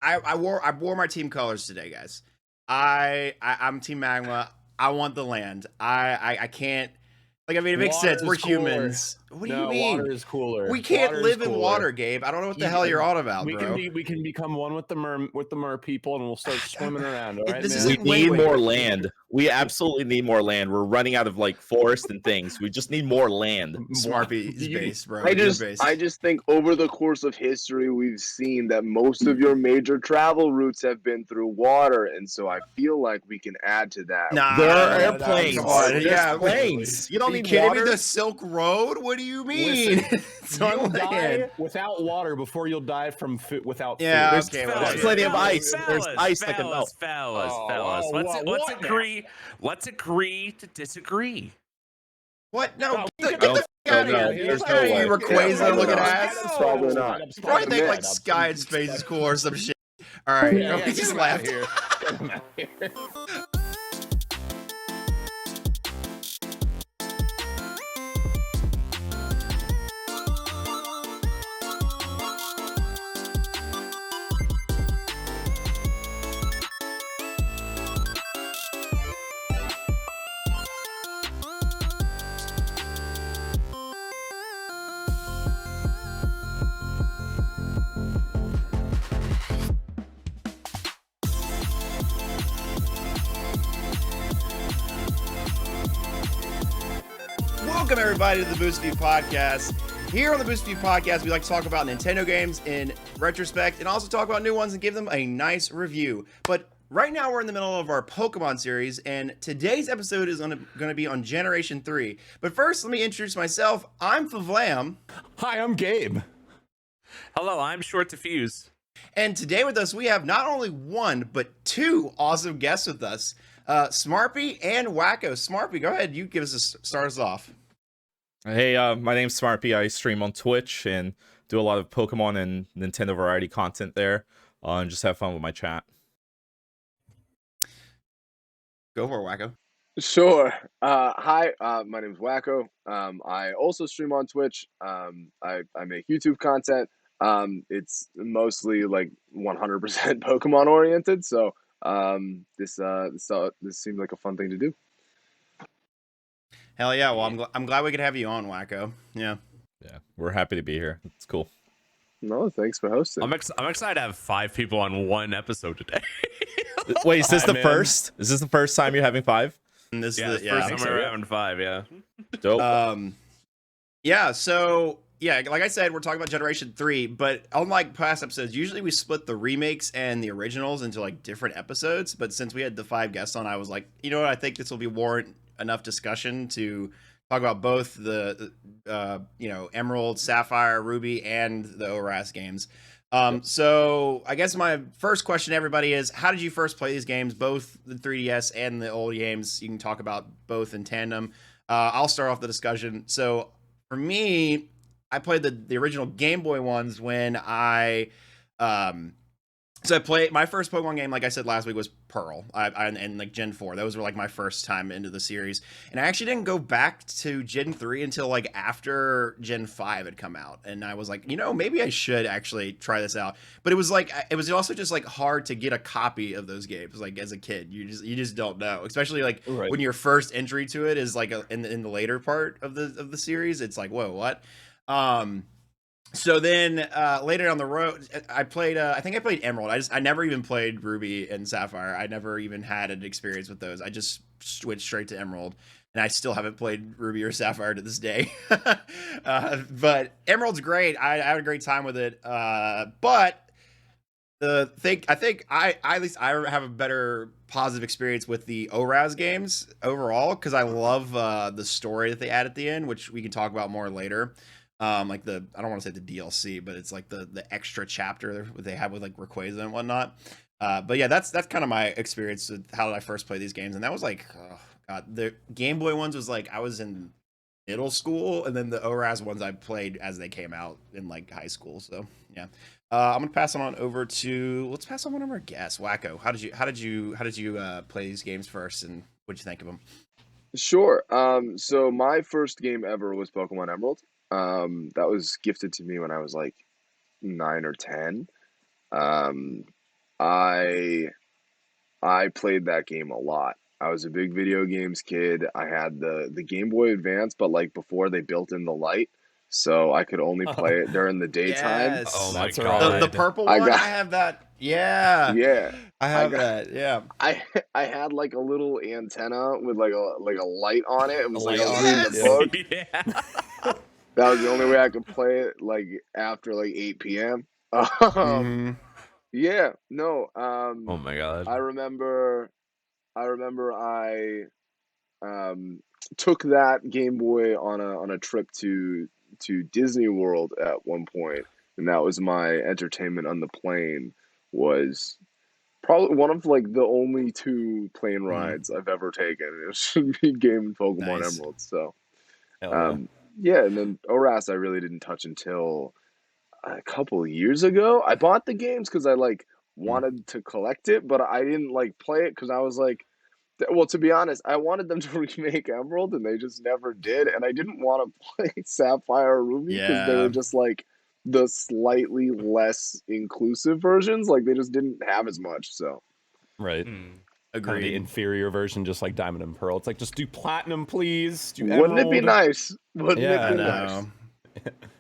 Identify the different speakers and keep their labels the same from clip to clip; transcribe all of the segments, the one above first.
Speaker 1: I wore my team colors today, guys. I'm Team Magma. I want the land. I can't. Like, I mean, it makes sense. We're humans. What do you mean?
Speaker 2: Water is cooler.
Speaker 1: We can't live in water, Gabe. I don't know what the hell you're on about, bro.
Speaker 2: We can become one with the mer people, and we'll start swimming around. All right,
Speaker 3: we need more land. We absolutely need more land. We're running out of like forest and things. We just need more land.
Speaker 1: Smarpy is based, bro.
Speaker 4: I just think over the course of history, we've seen that most of your major travel routes have been through water, and so I feel like we can add to that.
Speaker 3: Nah, there are airplanes.
Speaker 1: Yeah,
Speaker 3: planes. You don't need
Speaker 1: kidding
Speaker 3: water.
Speaker 1: Me? The Silk Road? What do you mean?
Speaker 2: You'll die without water before you'll die from without food.
Speaker 1: Yeah,
Speaker 3: there's plenty of ice. There's ice that can melt.
Speaker 5: Fellas. Let's agree to disagree.
Speaker 1: What? No, get the fuck out of here.
Speaker 3: There's no way.
Speaker 1: You Rayquaza looking ass.
Speaker 4: Probably not.
Speaker 1: You probably think like Sky and Space is cool or some shit. All right, he just laughed. Welcome everybody to the Boost View Podcast. Here on the Boost View Podcast, we like to talk about Nintendo games in retrospect and also talk about new ones and give them a nice review. But right now we're in the middle of our Pokemon series, and today's episode is going to be on Generation 3. But first, let me introduce myself. I'm Favlam.
Speaker 2: Hi, I'm Gabe.
Speaker 5: Hello, I'm Short to Fuse.
Speaker 1: And today with us, we have not only one, but two awesome guests with us, Smarpy and Wacko. Smarpy, go ahead. You start us off.
Speaker 3: Hey, my name's Smarpy. I stream on Twitch and do a lot of Pokemon and Nintendo variety content there, and just have fun with my chat.
Speaker 1: Go for it, Wacko.
Speaker 4: Sure. Hi, my name's Wacko. I also stream on Twitch. I make YouTube content. It's mostly like 100% Pokemon oriented, so this seemed like a fun thing to do.
Speaker 1: Hell yeah! Well, I'm glad we could have you on, Wacko. Yeah,
Speaker 3: we're happy to be here. It's cool.
Speaker 4: No, thanks for hosting.
Speaker 5: I'm excited to have 5 people on one episode today.
Speaker 3: Wait, is this the first? Is this the first time you're having 5?
Speaker 1: And this
Speaker 5: is the first time we're having 5. Yeah.
Speaker 3: Dope.
Speaker 1: Yeah. So yeah, like I said, we're talking about Generation 3, but unlike past episodes, usually we split the remakes and the originals into like different episodes. But since we had the 5 guests on, I was like, you know what? I think this will be warrant enough discussion to talk about both the Emerald, Sapphire, Ruby, and the ORAS games. So I guess my first question to everybody is, how did you first play these games, both the 3DS and the old games? You can talk about both in tandem. I'll start off the discussion. So for me, I played the original Game Boy ones when I played my first Pokemon game, like I said last week, was Pearl, and like Gen 4. Those were like my first time into the series, and I actually didn't go back to Gen 3 until like after Gen 5 had come out, and I was like, maybe I should actually try this out. But it was also just like hard to get a copy of those games. Like as a kid, you just don't know, especially like when your first entry to it is like in the later part of the series. It's like, whoa, what? So then later down the road, I played. I think I played Emerald. I never even played Ruby and Sapphire. I never even had an experience with those. I just switched straight to Emerald, and I still haven't ped Ruby or Sapphire to this day. But Emerald's great. I had a great time with it. But I think I at least I have a better positive experience with the ORAS games overall, because I love the story that they add at the end, which we can talk about more later. Like I don't want to say the DLC, but it's like the extra chapter that they have with like Rayquaza and whatnot. But yeah, that's kind of my experience with how did I first play these games. And that was like, oh God, the Game Boy ones was like, I was in middle school, and then the ORAS ones I played as they came out in like high school. So yeah, I'm gonna pass on over to, let's pass on one of our guests. Wacko, how did you play these games first, and what'd you think of them?
Speaker 4: Sure. So my first game ever was Pokemon Emerald. That was gifted to me when I was like 9 or 10. I I played that game a lot. I was a big video games kid. I had the Game Boy Advance, but like before they built in the light, so I could only play it during the daytime.
Speaker 1: Yes.
Speaker 5: Oh my
Speaker 2: That's
Speaker 5: god.
Speaker 1: The purple
Speaker 4: I
Speaker 1: one,
Speaker 4: got-
Speaker 1: I have that. Yeah.
Speaker 4: Yeah,
Speaker 1: I
Speaker 4: I
Speaker 1: have
Speaker 4: got-
Speaker 1: that. Yeah.
Speaker 4: I had like a little antenna with like a light on it. It was like I was
Speaker 2: light
Speaker 4: reading
Speaker 2: on
Speaker 4: a
Speaker 2: it,
Speaker 4: book.
Speaker 5: Yeah.
Speaker 4: That was the only way I could play it, like after like 8 p.m.
Speaker 1: Mhm.
Speaker 4: Yeah, no.
Speaker 5: Oh my god.
Speaker 4: I remember I took that Game Boy on a trip to Disney World at one point, and that was my entertainment on the plane. Was probably one of like the only 2 plane rides I've ever taken. It should be Game Pokemon
Speaker 1: Nice.
Speaker 4: Emerald. So
Speaker 2: Hell yeah.
Speaker 4: yeah, and then ORAS I really didn't touch until a couple of years ago. I bought the games because I like wanted to collect it, but I didn't like play it because I was like, well, to be honest, I wanted them to remake Emerald, and they just never did. And I didn't want to play Sapphire or Ruby because they
Speaker 1: Yeah.
Speaker 4: were just like the slightly less inclusive versions. Like they just didn't have as much. So
Speaker 2: Right.
Speaker 5: Hmm.
Speaker 2: Kind of the
Speaker 1: Agreed.
Speaker 2: inferior version, just like Diamond and Pearl. It's like, just do Platinum, please. Do
Speaker 4: wouldn't it be
Speaker 2: Emerald.
Speaker 4: nice? Wouldn't
Speaker 2: Yeah,
Speaker 4: it
Speaker 1: I
Speaker 4: be
Speaker 1: know.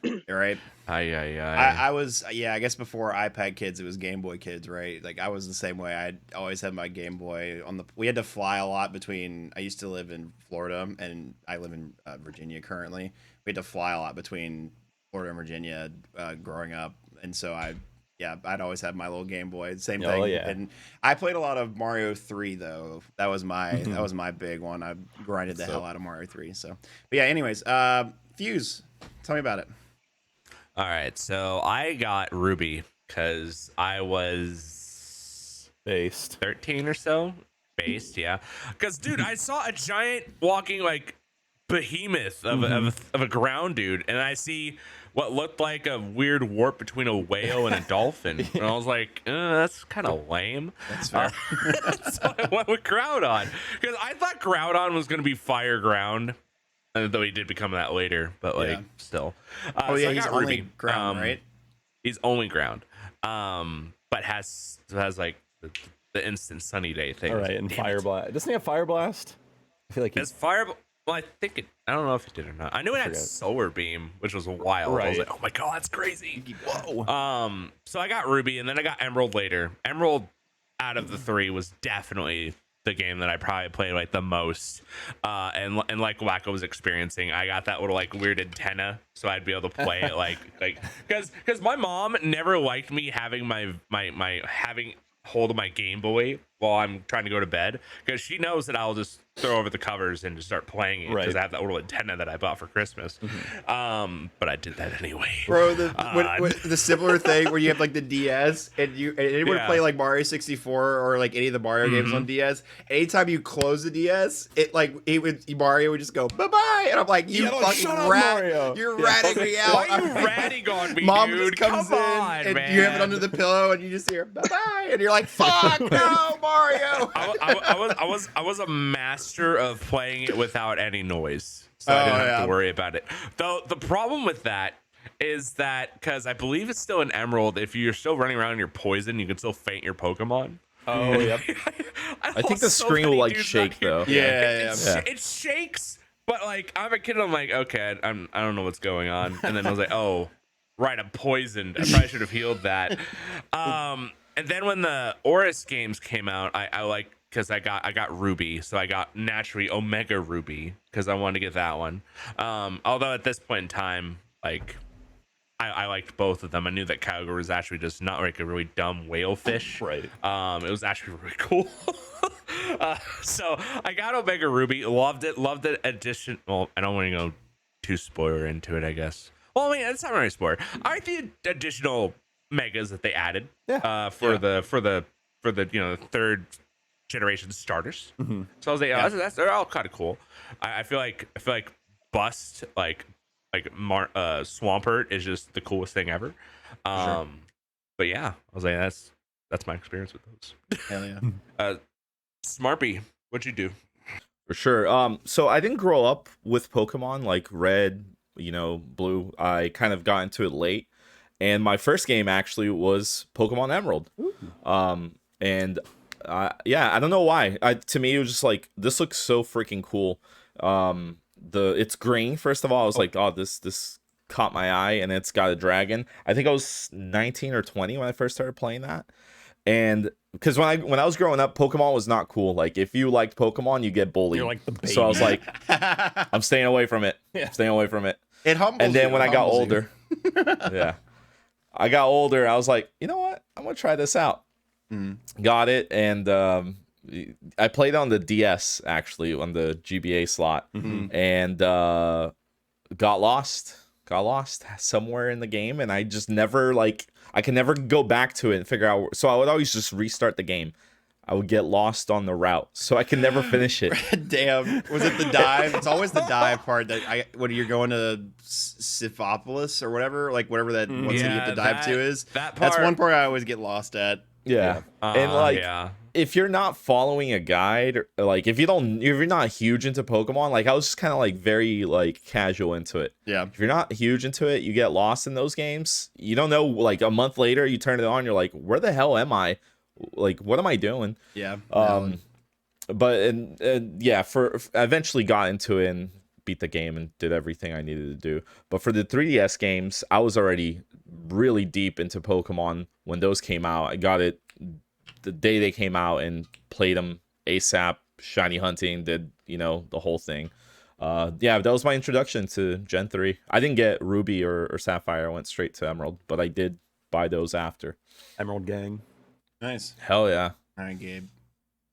Speaker 4: nice?
Speaker 1: You're right.
Speaker 5: Aye.
Speaker 1: I was, yeah, I guess before iPad kids, it was Game Boy kids, right? Like I was the same way. I always had my Game Boy on the. We had to fly a lot between. I used to live in Florida, and I live in Virginia currently. We had to fly a lot between Florida and Virginia growing up, and so I'd always have my little Game Boy. Same
Speaker 2: Oh,
Speaker 1: thing.
Speaker 2: yeah.
Speaker 1: And I played a lot of Mario 3 though. That was my big one. I grinded the hell out of Mario 3. So, but yeah. Anyways, Fuse, tell me about it.
Speaker 5: All right, so I got Ruby because I was
Speaker 2: Based.
Speaker 5: 13 or so. Based, yeah. Because, dude, I saw a giant walking, like, behemoth of a ground dude, and I see what looked like a weird warp between a whale and a dolphin. And I was like, that's kind of lame.
Speaker 1: That's fair.
Speaker 5: So I went with Groudon. Because I thought Groudon was going to be fire ground. Though he did become that later, but like
Speaker 1: Yeah.
Speaker 5: still.
Speaker 1: Oh yeah,
Speaker 5: so I
Speaker 1: he's
Speaker 5: got
Speaker 1: only
Speaker 5: Ruby.
Speaker 1: ground, right?
Speaker 5: He's only ground. But has like the instant sunny day thing.
Speaker 2: All right, and Fire Blast. Doesn't he have Fire Blast? I feel like
Speaker 5: Has fire. Well, I think it. I don't know if it did or not. I knew it had
Speaker 2: forget.
Speaker 5: Solar Beam, which was wild. I was
Speaker 2: Right.
Speaker 5: like, oh my god, that's crazy.
Speaker 2: Whoa.
Speaker 5: So I got Ruby, and then I got Emerald later. Emerald, out of the 3, was definitely the game that I probably played like the most, and like Wacko was experiencing, I got that little like weird antenna, so I'd be able to play it like because my mom never liked me having my having hold of my Game Boy while I'm trying to go to bed, because she knows that I'll just throw over the covers and just start playing it because
Speaker 2: Right.
Speaker 5: I have that little antenna that I bought for Christmas. But I did that anyway.
Speaker 1: Bro, the similar thing where you have like the DS and anyone
Speaker 5: Yeah.
Speaker 1: play like Mario 64 or like any of the Mario games on DS. Anytime you close the DS, Mario would just go bye bye, and I'm like, you
Speaker 2: Yo,
Speaker 1: fucking
Speaker 2: shut up,
Speaker 1: rat,
Speaker 2: Mario.
Speaker 1: you're
Speaker 2: Yeah.
Speaker 1: ratting me out.
Speaker 5: Why are you ratting on me,
Speaker 1: Mom
Speaker 5: dude?
Speaker 1: just comes
Speaker 5: Come
Speaker 1: in
Speaker 5: on,
Speaker 1: and
Speaker 5: man.
Speaker 1: you have it under the pillow and you just hear bye bye, and you're like, fuck no, Mario.
Speaker 5: I was a master of playing it without any noise, so I didn't have to worry about it. Though the problem with that is that, because I believe it's still an Emerald, if you're still running around and you're poisoned, you can still faint your Pokemon.
Speaker 2: Oh, yep.
Speaker 3: I think the screen will like shake though.
Speaker 5: It shakes, but like I'm a kid, I'm like, okay, I don't know what's going on, and then I was like, oh, right, I'm poisoned. I probably should have healed that. And then when the ORAS games came out, I like, because I got Ruby, so I got naturally Omega Ruby because I wanted to get that one. Although at this point in time, like I liked both of them. I knew that Kyogre was actually just not like a really dumb whale fish.
Speaker 2: Right.
Speaker 5: It was actually really cool. So I got Omega Ruby, loved it. Addition. Well, I don't want to go too spoiler into it, I guess. Well, I mean, it's not really a spoiler. I like the additional megas that they added. For the third generation starters. So I was like, they're all kind of cool. I feel like Bust like Swampert is just the coolest thing ever. But yeah, I was like, that's my experience with those.
Speaker 1: Hell yeah.
Speaker 5: Smarpy, what'd you do?
Speaker 3: For sure. So I didn't grow up with Pokemon like Red, Blue. I kind of got into it late. And my first game actually was Pokemon Emerald. And yeah, I don't know why. To me, it was just like, this looks so freaking cool. It's green. First of all, I was like, oh, this caught my eye, and it's got a dragon. I think I was 19 or 20 when I first started playing that. And because when I was growing up, Pokemon was not cool. Like, if you liked Pokemon, you get bullied.
Speaker 2: You're like the baby.
Speaker 3: So I was like, I'm staying away from it. I'm staying away from it.
Speaker 1: It humbles
Speaker 3: And then
Speaker 1: you,
Speaker 3: when
Speaker 1: it
Speaker 3: I got
Speaker 1: humbles
Speaker 3: older, yeah, I got older. I was like, you know what? I'm gonna try this out. Got it, and I played on the DS actually on the GBA slot, and got lost somewhere in the game, and I just never I can never go back to it and figure out. So I would always just restart the game. I would get lost on the route, so I can never finish it.
Speaker 1: Damn, was it the dive? It's always the dive part that when you're going to Siphopolis or whatever, like whatever that one city you have to dive to is. That's one part I always get lost at.
Speaker 3: Yeah, and if you're not following a guide, or, like if you're not huge into Pokemon, like I was just kind of like very like casual into it.
Speaker 1: Yeah.
Speaker 3: If you're not huge into it, you get lost in those games. You don't know, like a month later, you turn it on, you're like, where the hell am I? Like, what am I doing?
Speaker 1: Yeah.
Speaker 3: But yeah, I eventually got into it and beat the game and did everything I needed to do. But for the 3DS games, I was already really deep into Pokemon when those came out. I got it the day they came out and played them ASAP, shiny hunting, did, the whole thing. Yeah, that was my introduction to Gen 3. I didn't get Ruby or Sapphire. I went straight to Emerald, but I did buy those after.
Speaker 2: Emerald Gang.
Speaker 1: Nice.
Speaker 3: Hell yeah.
Speaker 1: All right, Gabe.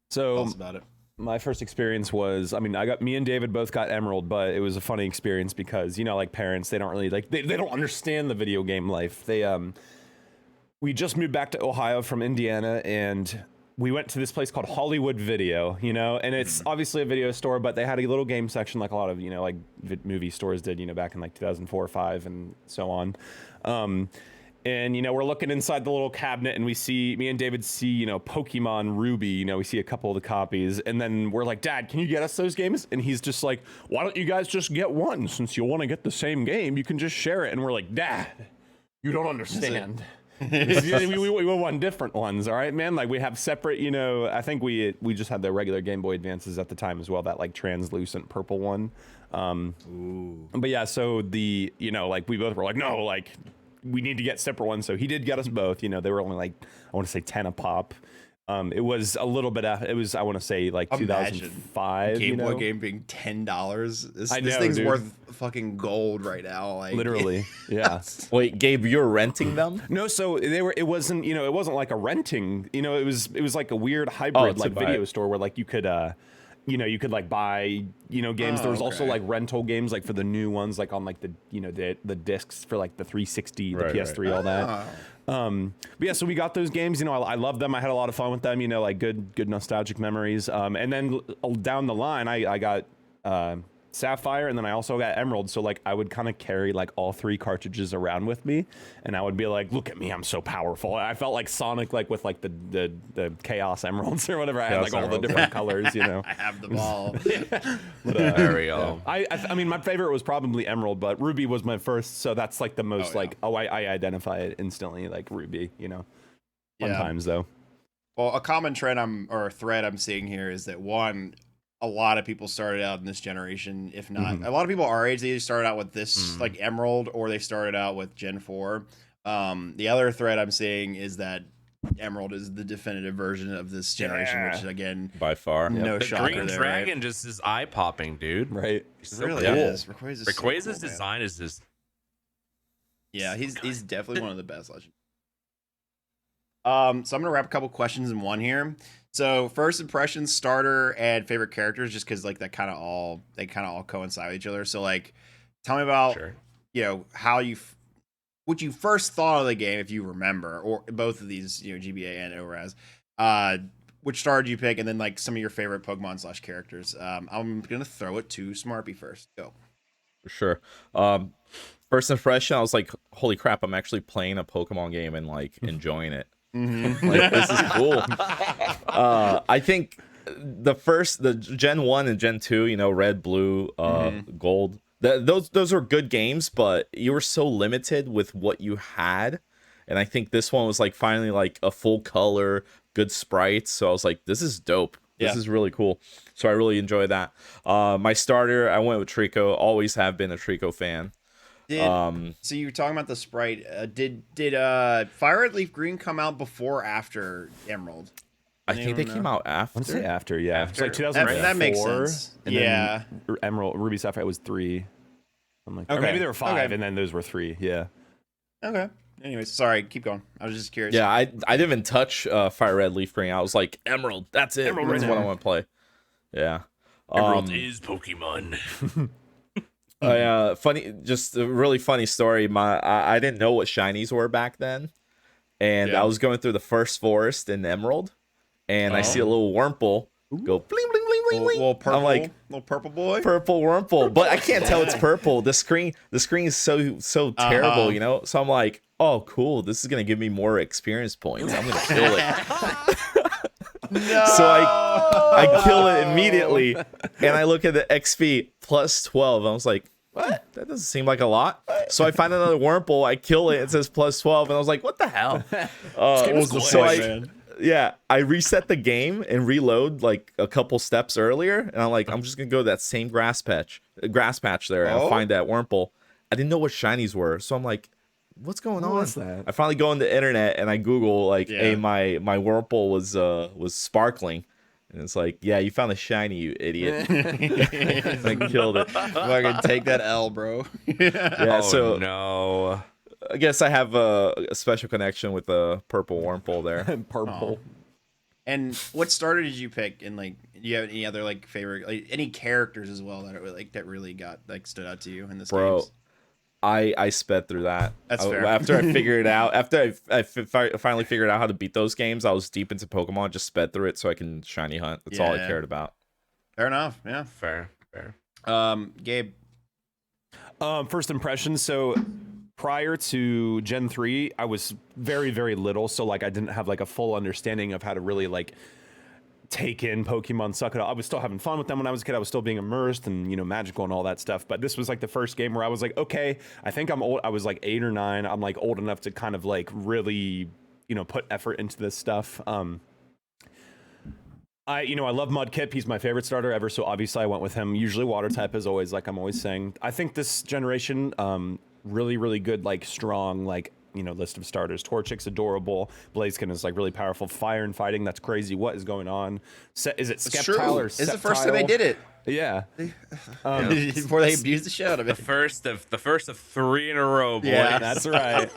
Speaker 2: So
Speaker 1: Tell us about it.
Speaker 2: My first experience was, me and David both got Emerald, but it was a funny experience because, like parents, they don't really they don't understand the video game life. We just moved back to Ohio from Indiana, and we went to this place called Hollywood Video, and it's obviously a video store, but they had a little game section like a lot of, movie stores did, back in like 2004 or 5 and so on. And, we're looking inside the little cabinet, and me and David see, Pokemon Ruby, we see a couple of the copies, and then we're like, Dad, can you get us those games? And he's just like, why don't you guys just get one? Since you want to get the same game, you can just share it. And we're like, Dad, you don't understand. we want different ones, all right, man? Like, we have separate, I think we just had the regular Game Boy Advances at the time as well, that, like, translucent purple one. But yeah, so we both were like, no, like, we need to get separate ones. So he did get us both. They were only like, I want to say 10 a pop. It was a little bit I want to say like 2005.
Speaker 1: Game Boy game being $10. This thing's
Speaker 2: dude.
Speaker 1: worth fucking gold right now. Like,
Speaker 2: literally. Yeah.
Speaker 3: Wait, Gabe, you're renting them?
Speaker 2: No, so it wasn't like a renting, it was like a weird hybrid video store where like you could you could like buy, games. There was also like rental games, like for the new ones, like on like the, the discs for like the 360, the PS3, all that. But yeah, so we got those games, I love them. I had a lot of fun with them, like good nostalgic memories. And then down the line, I got, Sapphire, and then I also got Emerald, so like I would kind of carry like all 3 cartridges around with me, and I would be like, look at me, I'm so powerful. I felt like Sonic, like with like the Chaos Emeralds or whatever. I had like all the different colors,
Speaker 1: I have them all.
Speaker 2: But,
Speaker 5: there we go.
Speaker 2: I mean, my favorite was probably Emerald, but Ruby was my first, so that's like the most I identify it instantly, like Ruby, Fun times though.
Speaker 1: Well, a common thread I'm seeing here is that a lot of people started out in this generation, if not a lot of people our age, they either started out with this like Emerald, or they started out with Gen 4. The other thread I'm seeing is that Emerald is the definitive version of this generation, which again,
Speaker 3: by far,
Speaker 1: no
Speaker 5: the
Speaker 1: shocker
Speaker 5: green
Speaker 1: there,
Speaker 5: dragon
Speaker 1: right?
Speaker 5: just is eye popping, dude.
Speaker 2: Right.
Speaker 1: It really is. Rayquaza's
Speaker 5: design is just
Speaker 1: he's definitely one of the best legends. So I'm gonna wrap a couple questions in one here. So first impressions, starter, and favorite characters, just because like they kind of all coincide with each other. So like, tell me about how what you first thought of the game, if you remember, or both of these, GBA and ORAS. Which starter do you pick, and then like some of your favorite Pokemon / characters. I'm gonna throw it to Smarpy first. Go.
Speaker 3: For sure. First impression, I was like, holy crap, I'm actually playing a Pokemon game and like enjoying it. Like, this is cool. I think the Gen 1 and Gen 2, red, blue, gold, those were good games, but you were so limited with what you had. And I think this one was like finally like a full color, good sprites. So I was like, this is dope. This is really cool. So I really enjoyed that. My starter, I went with Trico. Always have been a Trico fan.
Speaker 1: So you were talking about the sprite. Did Fire Red Leaf Green come out before or after Emerald?
Speaker 3: I think they came out after.
Speaker 2: I want to say after, yeah.
Speaker 5: After.
Speaker 2: It's like 2004.
Speaker 1: That makes sense.
Speaker 2: And
Speaker 1: Yeah.
Speaker 2: then Emerald, Ruby Sapphire was 3. I'm like, or
Speaker 1: Okay.
Speaker 2: maybe there were 5,
Speaker 1: Okay.
Speaker 2: and then those were 3. Yeah.
Speaker 1: Okay. Anyways, sorry. Keep going. I was just curious.
Speaker 3: Yeah, I didn't even touch Fire Red Leaf Green. I was like, Emerald, that's it.
Speaker 2: Emerald
Speaker 3: That's
Speaker 2: right
Speaker 3: what I
Speaker 2: now.
Speaker 3: want to play. Yeah.
Speaker 5: Emerald is Pokemon.
Speaker 3: Funny, just a really funny story. I didn't know what shinies were back then, and I was going through the first forest in Emerald, and I see a little Wurmple go bling bling bling bling bling.
Speaker 1: Little purple,
Speaker 3: I'm like,
Speaker 1: little purple boy.
Speaker 3: purple Wurmple, but I can't tell it's purple. The screen is so terrible, you know. So I'm like, oh cool, this is gonna give me more experience points. I'm gonna kill it.
Speaker 1: No.
Speaker 3: So I kill it immediately, and I look at the XP plus 12. I was like, what? That doesn't seem like a lot. So I find another Wurmple, I kill it, it says plus 12, and I was like, what the hell? So I reset the game and reload like a couple steps earlier, and I'm like, I'm just gonna go to that same grass patch there and find that Wurmple. I didn't know what shinies were, so I'm like, what's going on?
Speaker 2: What's that?
Speaker 3: I finally go on the internet and I Google like, hey, my Wurmple was sparkling, and it's like, yeah, you found a shiny, you idiot. I killed it.
Speaker 1: Fucking take that L, bro.
Speaker 3: Yeah, so
Speaker 5: No.
Speaker 3: I guess I have a special connection with the purple Wurmple there.
Speaker 2: Purple.
Speaker 1: And what starter did you pick? And like, do you have any other like favorite, like any characters as well that are like that really got like stood out to you in this game?
Speaker 3: I sped through that.
Speaker 1: That's fair.
Speaker 3: After I figured it out, after I finally figured out how to beat those games, I was deep into Pokemon, just sped through it so I can shiny hunt. That's all I cared about.
Speaker 1: Fair enough. Yeah.
Speaker 5: Fair.
Speaker 1: Gabe.
Speaker 2: First impressions. So prior to Gen 3, I was very, very little. So like I didn't have like a full understanding of how to really like take in Pokemon, suck it up. I was still having fun with them when I was a kid. I was still being immersed and, you know, magical and all that stuff. But this was like the first game where I was like, okay, I think I'm old. I was like 8 or 9. I'm like old enough to kind of like really, you know, put effort into this stuff. I love Mudkip. He's my favorite starter ever. So obviously I went with him. Usually water type as always, like I'm always saying. I think this generation, really, really good, like strong, like, you know, list of starters. Torchic's adorable. Blaziken is like really powerful. Fire and fighting, that's crazy. What is going on? Is it Skeptile or Sceptile?
Speaker 1: It's the first time they did it.
Speaker 2: Yeah.
Speaker 1: Before they abused the shit out of it.
Speaker 5: The first of 3 in a row, boys.
Speaker 1: Yeah.
Speaker 2: That's right.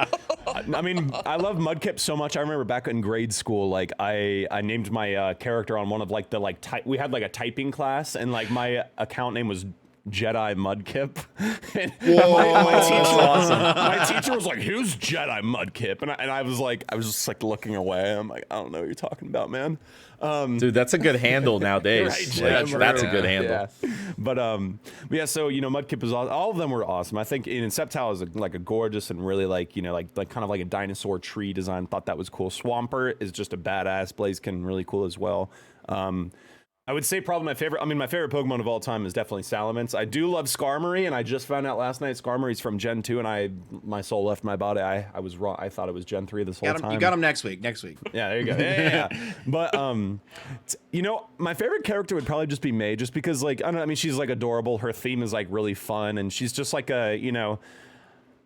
Speaker 2: I mean, I love Mudkip so much. I remember back in grade school, like I named my character on one of like the like we had like a typing class, and like my account name was Jedi Mudkip. And my teacher was like, "Who's Jedi Mudkip?" And I was just like looking away. I'm like, I don't know what you're talking about, man.
Speaker 3: Dude, that's a good handle nowadays.
Speaker 2: Right,
Speaker 3: Like, that's a good handle.
Speaker 2: Yeah. But yeah, so you know, Mudkip is all of them were awesome. I think in Sceptile is like a gorgeous and really like, you know, like kind of like a dinosaur tree design. Thought that was cool. Swampert is just a badass. Blaziken really cool as well. I would say probably my favorite Pokemon of all time is definitely Salamence. I do love Skarmory, and I just found out last night Skarmory's from Gen 2, and my soul left my body. I was wrong. I thought it was Gen 3 this whole time.
Speaker 1: You got him next week.
Speaker 2: Yeah, there you go. Yeah. But you know, my favorite character would probably just be May, just because like I don't know. I mean, she's like adorable. Her theme is like really fun, and she's just like a, you know.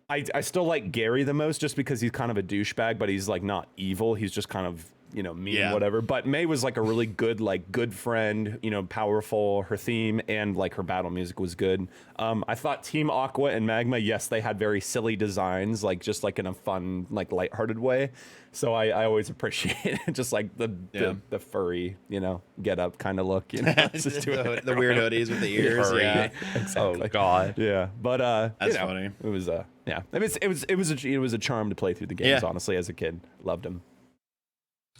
Speaker 2: I still like Gary the most, just because he's kind of a douchebag, but he's like not evil. He's just kind of, you know, mean, whatever. But May was like a really good friend, you know, powerful. Her theme and like her battle music was good. I thought Team Aqua and Magma, yes, they had very silly designs, like just like in a fun, like lighthearted way. So I always appreciate it. Just like the furry, you know, get up kind of look, you know.
Speaker 1: the weird hoodies with the ears. Yeah.
Speaker 2: Exactly.
Speaker 5: Oh God.
Speaker 2: Yeah. But
Speaker 1: That's
Speaker 2: you know,
Speaker 1: funny.
Speaker 2: It was yeah. I mean, it was a charm to play through the games, honestly, as a kid. Loved them.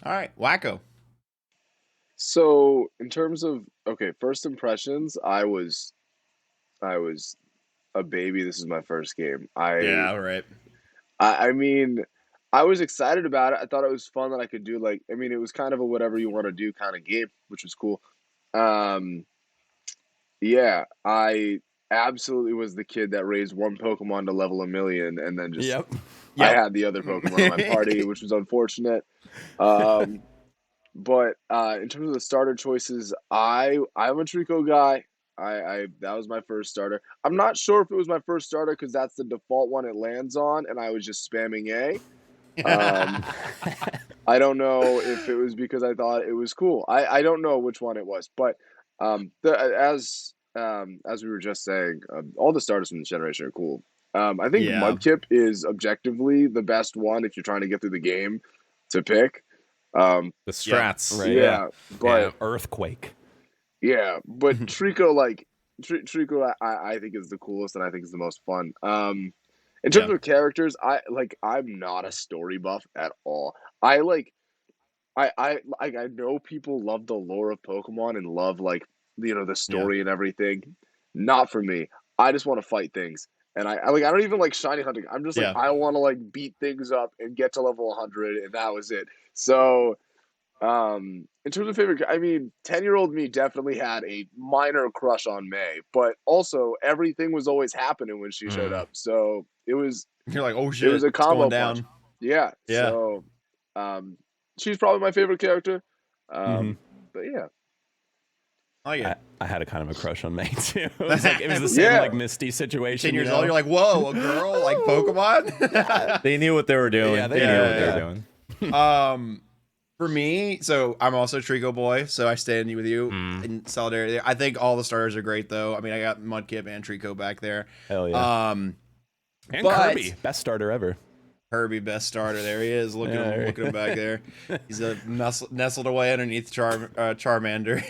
Speaker 1: All right, Wacko.
Speaker 4: So in terms of first impressions, I was a baby. This is my first game.
Speaker 1: Right.
Speaker 4: I mean, I was excited about it. I thought it was fun that I could do it was kind of a whatever you want to do kind of game, which was cool. Yeah, I absolutely was the kid that raised one Pokemon to level 1,000,000 and then just
Speaker 2: Yep.
Speaker 4: I
Speaker 1: Yep.
Speaker 4: had the other Pokemon on my party, which was unfortunate. Um, but in terms of the starter choices, I'm a Trico guy. I that was my first starter. I'm not sure if it was my first starter because that's the default one it lands on, and I was just spamming A. Um, I don't know if it was because I thought it was cool. I don't know which one it was, but as we were just saying, all the starters from this generation are cool. I think
Speaker 1: Yeah.
Speaker 4: Mudkip is objectively the best one if you're trying to get through the game to pick. Um,
Speaker 3: The strats.
Speaker 2: Right.
Speaker 4: yeah, but
Speaker 2: Earthquake.
Speaker 4: yeah, but Trico Trico I think is the coolest and I think is the most fun. In terms
Speaker 1: Yeah.
Speaker 4: of characters, I'm not a story buff at all. I like I know people love the lore of Pokemon and love the
Speaker 1: Yeah.
Speaker 4: story and everything. Not for me. I just want to fight things. And I don't even like shiny hunting. I'm just like
Speaker 1: Yeah.
Speaker 4: I want to like beat things up and get to level 100 and that was it. So in terms of favorite, I mean, 10-year-old me definitely had a minor crush on May, but also everything was always happening when she showed up. So
Speaker 1: You're like, oh
Speaker 4: it
Speaker 1: shit,
Speaker 4: was a
Speaker 1: it's going
Speaker 4: combo punch.
Speaker 1: down.
Speaker 4: Yeah.
Speaker 1: Yeah.
Speaker 4: So she's probably my favorite character.
Speaker 2: Mhm.
Speaker 4: But yeah.
Speaker 1: Oh yeah.
Speaker 2: I had a kind of a crush on May too. It was the same
Speaker 4: Yeah.
Speaker 2: like Misty situation.
Speaker 1: 10 years
Speaker 2: you know?
Speaker 1: old, you're like, whoa, a girl like Pokemon.
Speaker 3: They knew what they were doing.
Speaker 2: Yeah,
Speaker 3: they
Speaker 2: they
Speaker 3: knew what
Speaker 1: did.
Speaker 3: they were doing.
Speaker 1: For me, so I'm also a Trico boy, so I stand with you in solidarity. I think all the starters are great, though. I mean, I got Mudkip and Trico back there.
Speaker 2: Hell yeah.
Speaker 1: And
Speaker 2: But Kirby, best starter ever.
Speaker 1: Kirby, best starter. There he is. Look at him back there. He's nestled away underneath Charmander.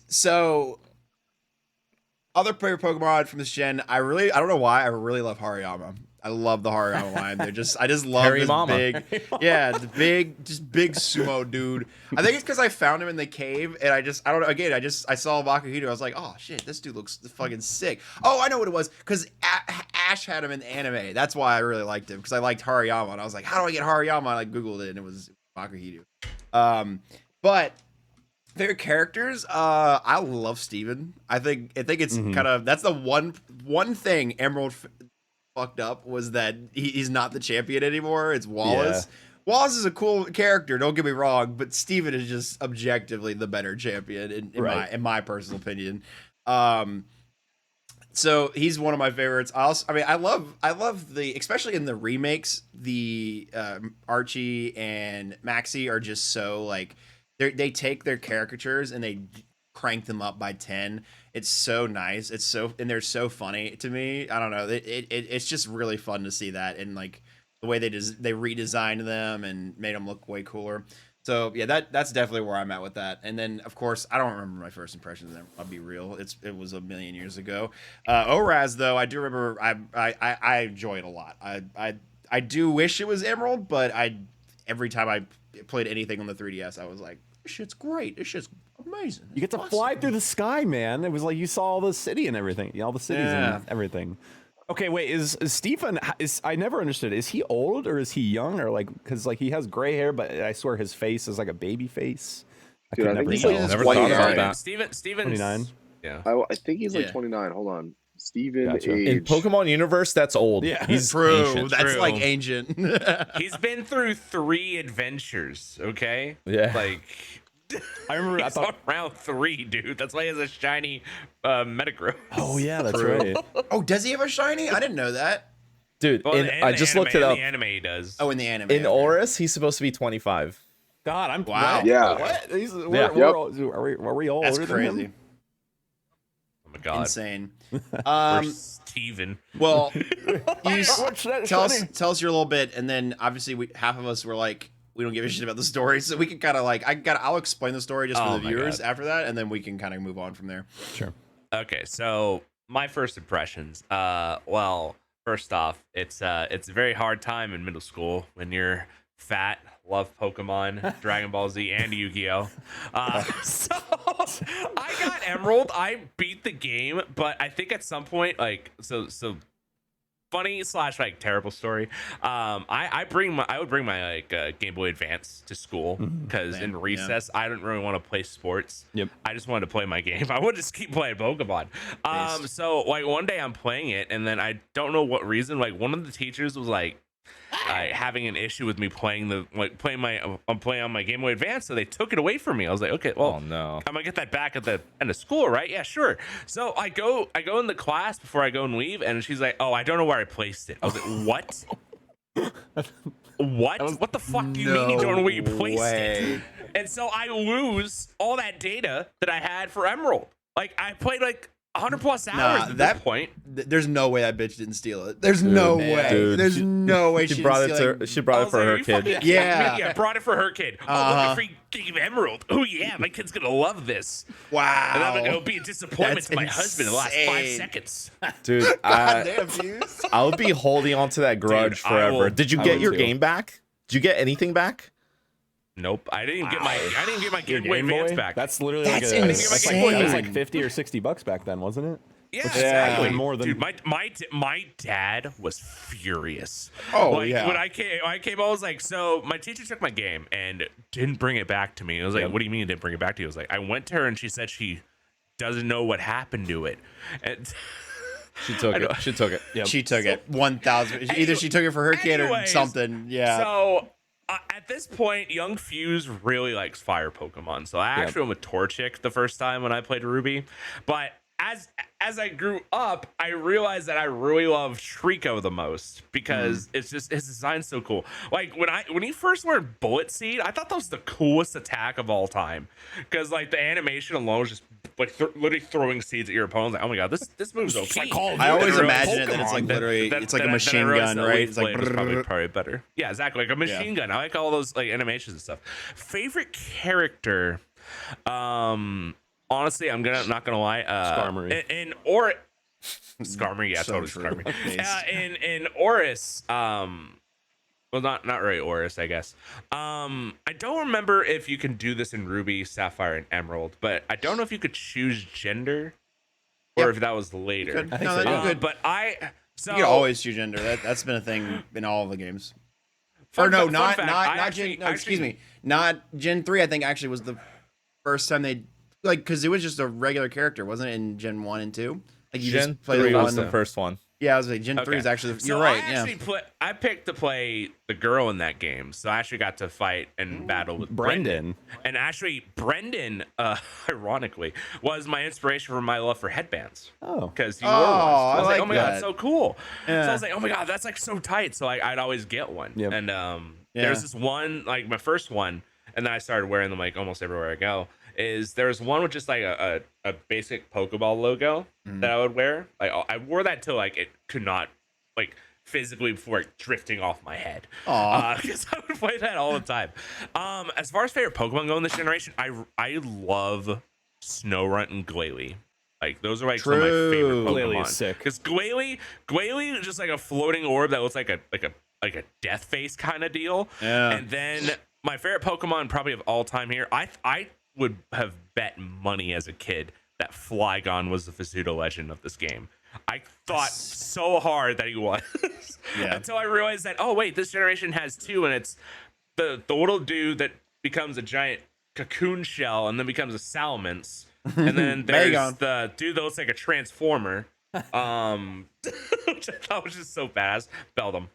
Speaker 1: So other player Pokemon from this gen, I don't know why, I really love Hariyama. I love the Hariyama line. I just love
Speaker 3: Harry
Speaker 1: this
Speaker 3: Mama.
Speaker 1: big, the big sumo dude. I think it's because I found him in the cave, and I don't know. Again, I saw Bakuhito. I was like, oh shit, this dude looks fucking sick. Oh, I know what it was, because Ash had him in the anime. That's why I really liked him, because I liked Hariyama, and I was like, how do I get Hariyama? And I googled it, and it was Bakuhito. But favorite characters, I love Steven. I think it's kind of, that's the one thing Emerald fucked up, was that he's not the champion anymore. It's Wallace. Yeah. Wallace is a cool character, don't get me wrong, but Steven is just objectively the better champion in my personal opinion. So he's one of my favorites. I love the, especially in the remakes, the Archie and Maxie are just so like, they take their caricatures and they crank them up by 10. It's so nice. And they're so funny to me. I don't know. It's just really fun to see that, and like the way they redesigned them and made them look way cooler. So yeah, that's definitely where I'm at with that. And then of course, I don't remember my first impressions of them. I'll be real. It was a million years ago. ORAS though, I do remember. I enjoy it a lot. I do wish it was Emerald, but every time I played anything on the 3DS, I was like, this shit's great. This shit's amazing.
Speaker 2: You get to fly through the sky, man. It was like you saw all the city and everything. All the cities and everything. Okay, wait, is Stephen, I never understood. Is he old or is he young, or like, because like he has gray hair, but I swear his face is like a baby face.
Speaker 4: Dude, I think he's
Speaker 3: like never thought about that.
Speaker 5: Steven's
Speaker 2: 29.
Speaker 5: Yeah.
Speaker 4: I think he's like 29. Hold on. Steven
Speaker 2: Gotcha.
Speaker 4: age.
Speaker 3: In Pokemon universe, that's old.
Speaker 2: Yeah.
Speaker 3: He's
Speaker 1: True.
Speaker 3: ancient.
Speaker 1: That's
Speaker 5: True.
Speaker 1: like ancient.
Speaker 5: He's been through 3 adventures, okay?
Speaker 3: Yeah.
Speaker 5: Like,
Speaker 2: I remember.
Speaker 5: he's on round 3, dude. That's why he has a shiny Metagross.
Speaker 2: Oh yeah, that's
Speaker 1: True.
Speaker 2: right.
Speaker 1: Oh, does he have a shiny? I didn't know that.
Speaker 3: Dude,
Speaker 5: Well, in
Speaker 3: I
Speaker 5: the
Speaker 3: just
Speaker 5: anime-
Speaker 3: looked it up.
Speaker 5: In the anime, he does.
Speaker 1: Oh, in the anime.
Speaker 3: In
Speaker 1: okay.
Speaker 3: ORAS, he's supposed to be 25.
Speaker 2: God, I'm
Speaker 1: Wow.
Speaker 2: what?
Speaker 4: Yeah.
Speaker 2: What? We're,
Speaker 3: Yeah.
Speaker 2: we're all, are we all
Speaker 1: That's
Speaker 2: older than
Speaker 1: crazy.
Speaker 2: him?
Speaker 5: Oh my god.
Speaker 1: Insane.
Speaker 5: We're Steven.
Speaker 1: Well, you
Speaker 2: What's that
Speaker 1: tell
Speaker 2: shiny?
Speaker 1: us your little bit, and then obviously half of us were like, we don't give a shit about the story, so we can kind of like, I'll explain the story just for
Speaker 5: Oh
Speaker 1: the
Speaker 5: my
Speaker 1: viewers
Speaker 5: God.
Speaker 1: after that, and then we can kind of move on from there.
Speaker 2: Sure.
Speaker 5: Okay, so my first impressions. Well, first off, it's a very hard time in middle school when you're fat, love Pokemon, Dragon Ball Z, and Yu-Gi-Oh. So I got Emerald. I beat the game, but I think at some point, like, so funny slash like terrible story. I would bring my like Game Boy Advance to school because in recess I didn't really want to play sports.
Speaker 2: Yep.
Speaker 5: I just wanted to play my game. I would just keep playing Pokemon. So like one day I'm playing it, and then I don't know what reason, like one of the teachers was like having an issue with me playing I'm playing on my Game Boy Advance, so they took it away from me. I was like, okay, well,
Speaker 3: Oh no.
Speaker 5: I'm gonna get that back at the end of school, right? Yeah, sure. So I go in the class before I go and leave, and she's like, oh, I don't know where I placed it. I was like, what? What the fuck do you mean you don't know where you placed it? And so I lose all that data that I had for Emerald. Like I played like 100 plus hours at this point.
Speaker 1: There's no way that bitch didn't steal it. There's no way.
Speaker 3: Dude,
Speaker 1: There's no way
Speaker 3: She
Speaker 1: she
Speaker 3: brought
Speaker 1: didn't
Speaker 3: it
Speaker 1: steal
Speaker 3: to. She brought
Speaker 5: I
Speaker 3: it
Speaker 5: was
Speaker 3: for
Speaker 5: like,
Speaker 3: her
Speaker 5: "Are you fucking
Speaker 3: kid.
Speaker 5: kidding
Speaker 1: Yeah.
Speaker 5: me?" Yeah, brought it for her kid. Oh, look, a free game of Emerald. Oh yeah, my kid's gonna love this.
Speaker 1: Wow.
Speaker 5: And I'm like, it'll be a disappointment
Speaker 1: That's
Speaker 5: to my husband in the last 5
Speaker 1: insane.
Speaker 5: seconds.
Speaker 3: Dude,
Speaker 1: Goddamn, Fuse.
Speaker 3: I would be holding on to that grudge
Speaker 5: I
Speaker 3: forever.
Speaker 5: will-
Speaker 3: Did you
Speaker 2: I
Speaker 3: get
Speaker 2: would
Speaker 3: your
Speaker 2: too.
Speaker 3: game back? Did you get anything back?
Speaker 5: Nope, I didn't even get my Game Boy
Speaker 2: Game
Speaker 5: Advance
Speaker 2: Boy?
Speaker 5: back.
Speaker 2: That's literally
Speaker 1: That's
Speaker 2: like
Speaker 1: insane.
Speaker 2: that was like 50 or 60 bucks back then, wasn't it?
Speaker 5: Yeah,
Speaker 2: Which is
Speaker 5: exactly.
Speaker 2: more than
Speaker 5: Dude, my dad was furious.
Speaker 1: Oh,
Speaker 5: like,
Speaker 1: yeah.
Speaker 5: When I came, I was like, so my teacher took my game and didn't bring it back to me. I was like,
Speaker 2: Yep.
Speaker 5: what do you mean you didn't bring it back to you? I was like, I went to her and she said she doesn't know what happened to it. And
Speaker 3: She took it. She took it.
Speaker 2: Yep.
Speaker 1: She took it 1,000. Either she took it for her kid or
Speaker 5: Anyways,
Speaker 1: something. Yeah.
Speaker 5: So at this point, young Fuse really likes fire Pokemon. So I actually went with Torchic the first time when I played Ruby. But as I grew up, I realized that I really love Trico the most because it's just his design's so cool. Like when he first learned Bullet Seed, I thought that was the coolest attack of all time because like the animation alone was just like literally throwing seeds at your opponent. Like, oh my god, this move's OP.
Speaker 1: I always imagine it that it's like literally, it's like a machine gun, right? It's like
Speaker 5: probably better. Yeah, exactly, like a machine gun. I like all those like animations and stuff. Favorite character, honestly, not gonna lie.
Speaker 2: Skarmory.
Speaker 5: Skarmory, yeah,
Speaker 1: So
Speaker 5: totally
Speaker 1: true.
Speaker 5: Skarmory. In ORAS, well, not really ORAS, I guess. I don't remember if you can do this in Ruby, Sapphire, and Emerald, but I don't know if you could choose gender or
Speaker 1: Yep.
Speaker 5: if that was later.
Speaker 1: Good.
Speaker 2: I think
Speaker 1: No,
Speaker 2: so,
Speaker 1: that'd be
Speaker 2: yeah.
Speaker 1: good.
Speaker 5: But
Speaker 1: You can always choose gender. That's been a thing in all of the games. Or
Speaker 5: Fun
Speaker 1: no,
Speaker 5: fact,
Speaker 1: not
Speaker 5: I
Speaker 1: not
Speaker 5: actually-
Speaker 1: Gen. No, excuse me. Not Gen 3. I think actually was the first time they like because it was just a regular character, wasn't it? In Gen 1 and 2. Like you
Speaker 3: Gen
Speaker 1: just play
Speaker 3: 3
Speaker 1: the
Speaker 3: was
Speaker 1: one.
Speaker 3: the first one.
Speaker 1: Yeah, I was like Gen 3
Speaker 5: Okay.
Speaker 1: is actually.
Speaker 5: So
Speaker 1: You're right.
Speaker 5: I
Speaker 1: Yeah.
Speaker 5: actually I picked to play the girl in that game, so I actually got to fight and battle with
Speaker 2: Brendan.
Speaker 5: And actually, Brendan, ironically, was my inspiration for my love for headbands.
Speaker 2: Oh.
Speaker 5: Because you wore
Speaker 1: Oh,
Speaker 5: one. So I
Speaker 1: I
Speaker 5: was like,
Speaker 1: like
Speaker 5: oh my god,
Speaker 1: that.
Speaker 5: that's so cool. So
Speaker 1: Yeah.
Speaker 5: I was like, oh my god, that's like so tight. So like, I'd always get one.
Speaker 2: Yep.
Speaker 5: And
Speaker 1: Yeah.
Speaker 5: there's this one, like my first one, and then I started wearing them like almost everywhere I go. Is there's one with just like a basic Pokeball logo that I would wear. Like I wore that till like it could not like physically before it drifting off my head.
Speaker 1: Aw.
Speaker 5: Because I would play that all the time. As far as favorite Pokemon go in this generation, I love Snorunt and Glalie. Like those are like some of my favorite
Speaker 1: True.
Speaker 5: Pokemon.
Speaker 2: Glalie is sick.
Speaker 5: Because Glalie is just like a floating orb that looks like a death face kind of deal.
Speaker 1: Yeah.
Speaker 5: And then my favorite Pokemon probably of all time here, I would have bet money as a kid that Flygon was the Vizsla legend of this game. I thought so hard that he was.
Speaker 1: Yeah.
Speaker 5: Until I realized that, oh wait, this generation has two, and it's the little dude that becomes a giant cocoon shell and then becomes a salamence. And then there's
Speaker 1: Megon.
Speaker 5: the dude that looks like a transformer. Which I thought was just so badass. Beldum.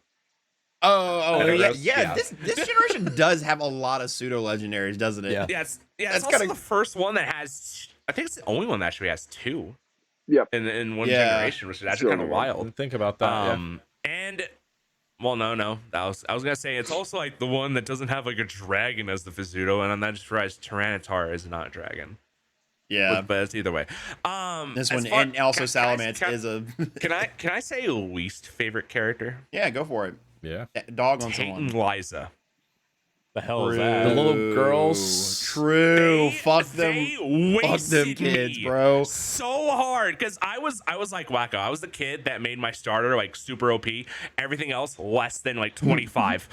Speaker 1: Oh, yeah,
Speaker 5: Gross.
Speaker 1: yeah.
Speaker 5: Yeah.
Speaker 1: This generation does have a lot of pseudo legendaries, doesn't it?
Speaker 2: Yeah.
Speaker 5: Yeah, it's
Speaker 1: That's
Speaker 5: also
Speaker 1: kinda-
Speaker 5: the first one that has. I think it's the only one that actually has two.
Speaker 4: Yep.
Speaker 5: In one
Speaker 1: Yeah.
Speaker 5: generation, which is actually
Speaker 4: Sure.
Speaker 5: kind of wild.
Speaker 3: Think about that.
Speaker 5: And well, no. I was gonna say it's also like the one that doesn't have like a dragon as the Vizsla, and I just realized Tyranitar is not a dragon.
Speaker 1: Yeah.
Speaker 5: But it's either way.
Speaker 1: This
Speaker 5: as
Speaker 1: one,
Speaker 5: far-
Speaker 1: and also
Speaker 5: can I-
Speaker 1: Salamence
Speaker 5: can-
Speaker 1: is a.
Speaker 5: Can I say least favorite character?
Speaker 1: Yeah, go for it.
Speaker 3: Yeah.
Speaker 1: Dog on
Speaker 5: Tate and
Speaker 1: someone.
Speaker 5: Liza.
Speaker 2: The hell is
Speaker 3: The
Speaker 2: that?
Speaker 3: little girls.
Speaker 1: True. Fuck them.
Speaker 5: They
Speaker 1: Fuck them
Speaker 5: wasted
Speaker 1: kids,
Speaker 5: me
Speaker 1: bro.
Speaker 5: so hard because I was like Wacko. I was the kid that made my starter like super OP. Everything else less than like 25.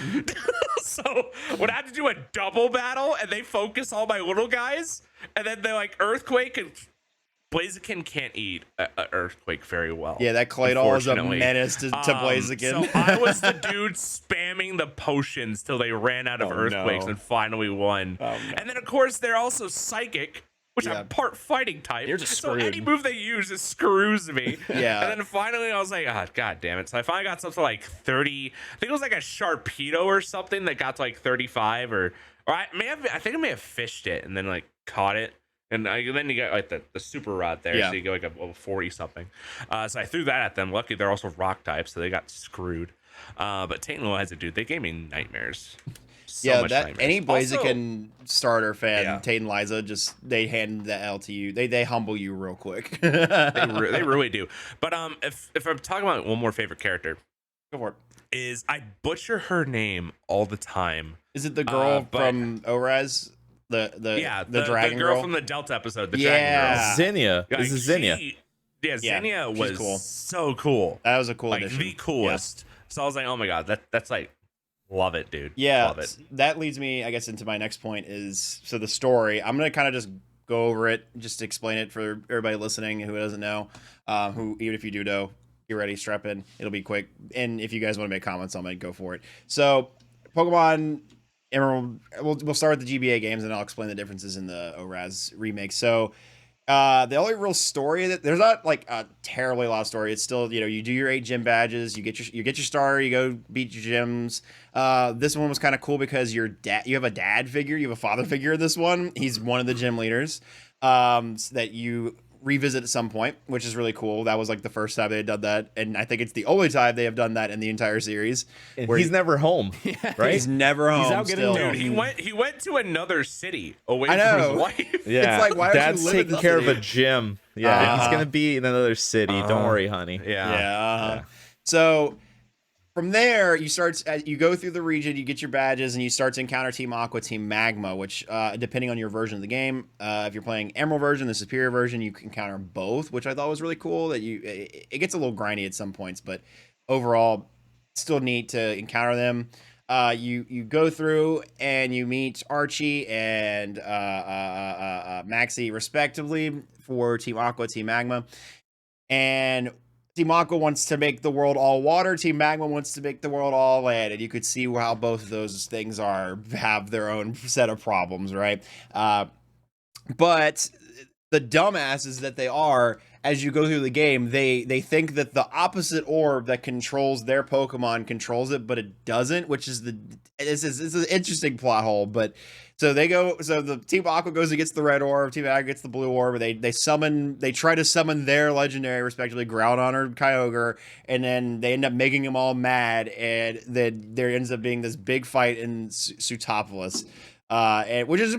Speaker 5: So when I had to do a double battle and they focus all my little guys, and then they like earthquake and Blaziken can't eat a earthquake very well.
Speaker 1: Yeah, that Claydol is a
Speaker 5: unfortunately.
Speaker 1: menace to Blaziken.
Speaker 5: So I was the dude spamming the potions till they ran out of earthquakes
Speaker 2: no.
Speaker 5: and finally won.
Speaker 2: Oh, no.
Speaker 5: And then of course they're also psychic, which
Speaker 1: Yeah.
Speaker 5: I'm part fighting type.
Speaker 2: You're just
Speaker 5: so any
Speaker 2: screwed.
Speaker 5: move they use just screws me.
Speaker 1: Yeah.
Speaker 5: And then finally I was like, oh, god damn it. So I finally got something like 30. I think it was like a Sharpedo or something that got to like 35 or I think I may have fished it and then like caught it. And then you got like the super rod there,
Speaker 1: Yeah.
Speaker 5: so you go like a 40 something. So I threw that at them. Luckily, they're also rock types, so they got screwed. But Tate and Liza, dude, they gave me nightmares. So much nightmares.
Speaker 1: Any
Speaker 5: Also-
Speaker 1: Blaziken starter fan,
Speaker 5: Yeah.
Speaker 1: Tate and Liza, just they hand the L to you. They humble you real quick.
Speaker 5: they really do. But if I'm talking about one more favorite character,
Speaker 1: Go for it.
Speaker 5: is I butcher her name all the time.
Speaker 1: Is it the girl
Speaker 5: but-
Speaker 1: from ORAS? The dragon
Speaker 5: girl
Speaker 1: girl
Speaker 5: from the Delta episode, the
Speaker 1: Yeah.
Speaker 5: dragon girl.
Speaker 3: Zinnia.
Speaker 5: Like,
Speaker 3: This is Zinnia.
Speaker 5: Yeah,
Speaker 1: Yeah,
Speaker 5: Zinnia
Speaker 1: she's
Speaker 5: was
Speaker 1: cool.
Speaker 5: so cool.
Speaker 1: That was a cool
Speaker 5: Like
Speaker 1: addition.
Speaker 5: the coolest. So I was like, oh my god, that's like, love it, dude.
Speaker 1: Yeah,
Speaker 5: Love it.
Speaker 1: that leads me, I guess, into my next point is so the story. I'm gonna kind of just go over it, just to explain it for everybody listening who doesn't know. Who even if you do know, get ready, strap in. It'll be quick. And if you guys want to make comments on it, go for it. So, Pokemon Emerald. We'll start with the GBA games, and I'll explain the differences in the ORAS remake. So. The only real story that there's not like a terribly lot of story. It's still, you do your 8 gym badges, you get your starter, you go beat your gyms. This one was kind of cool because you have a dad figure, you have a father figure in this one. He's one of the gym leaders that you revisit at some point, which is really cool. That was like the first time they had done that, and I think it's the only time they have done that in the entire series.
Speaker 3: And
Speaker 1: where
Speaker 3: he's never home, right?
Speaker 1: He's never home.
Speaker 2: out getting
Speaker 1: still.
Speaker 2: milk.
Speaker 5: Dude, he went to another city away
Speaker 1: I
Speaker 5: from
Speaker 1: know.
Speaker 5: his wife.
Speaker 3: Yeah,
Speaker 1: It's like, why don't you
Speaker 3: Dad's
Speaker 1: live in
Speaker 3: taking
Speaker 1: the
Speaker 3: care of
Speaker 1: city?
Speaker 3: a gym. Yeah, he's
Speaker 1: Uh-huh.
Speaker 3: gonna be in another city. Don't worry, honey.
Speaker 1: Yeah. So from there, you go through the region, you get your badges, and you start to encounter Team Aqua, Team Magma, which, depending on your version of the game, if you're playing Emerald version, the superior version, you can encounter both, which I thought was really cool. That it gets a little grindy at some points, but overall, still neat to encounter them. You go through and you meet Archie and Maxie respectively for Team Aqua, Team Magma, and Team Aqua wants to make the world all water. Team Magma wants to make the world all land, and you could see how both of those things have their own set of problems, right? But the dumbasses that they are, as you go through the game, they think that the opposite orb that controls their Pokemon controls it, but it doesn't, which is it's an interesting plot hole. But so the Team Aqua goes and gets the red orb, Team Aqua gets the blue orb. They try to summon their legendary, respectively, Groudon or Kyogre, and then they end up making them all mad, and then there ends up being this big fight in Sootopolis. Which is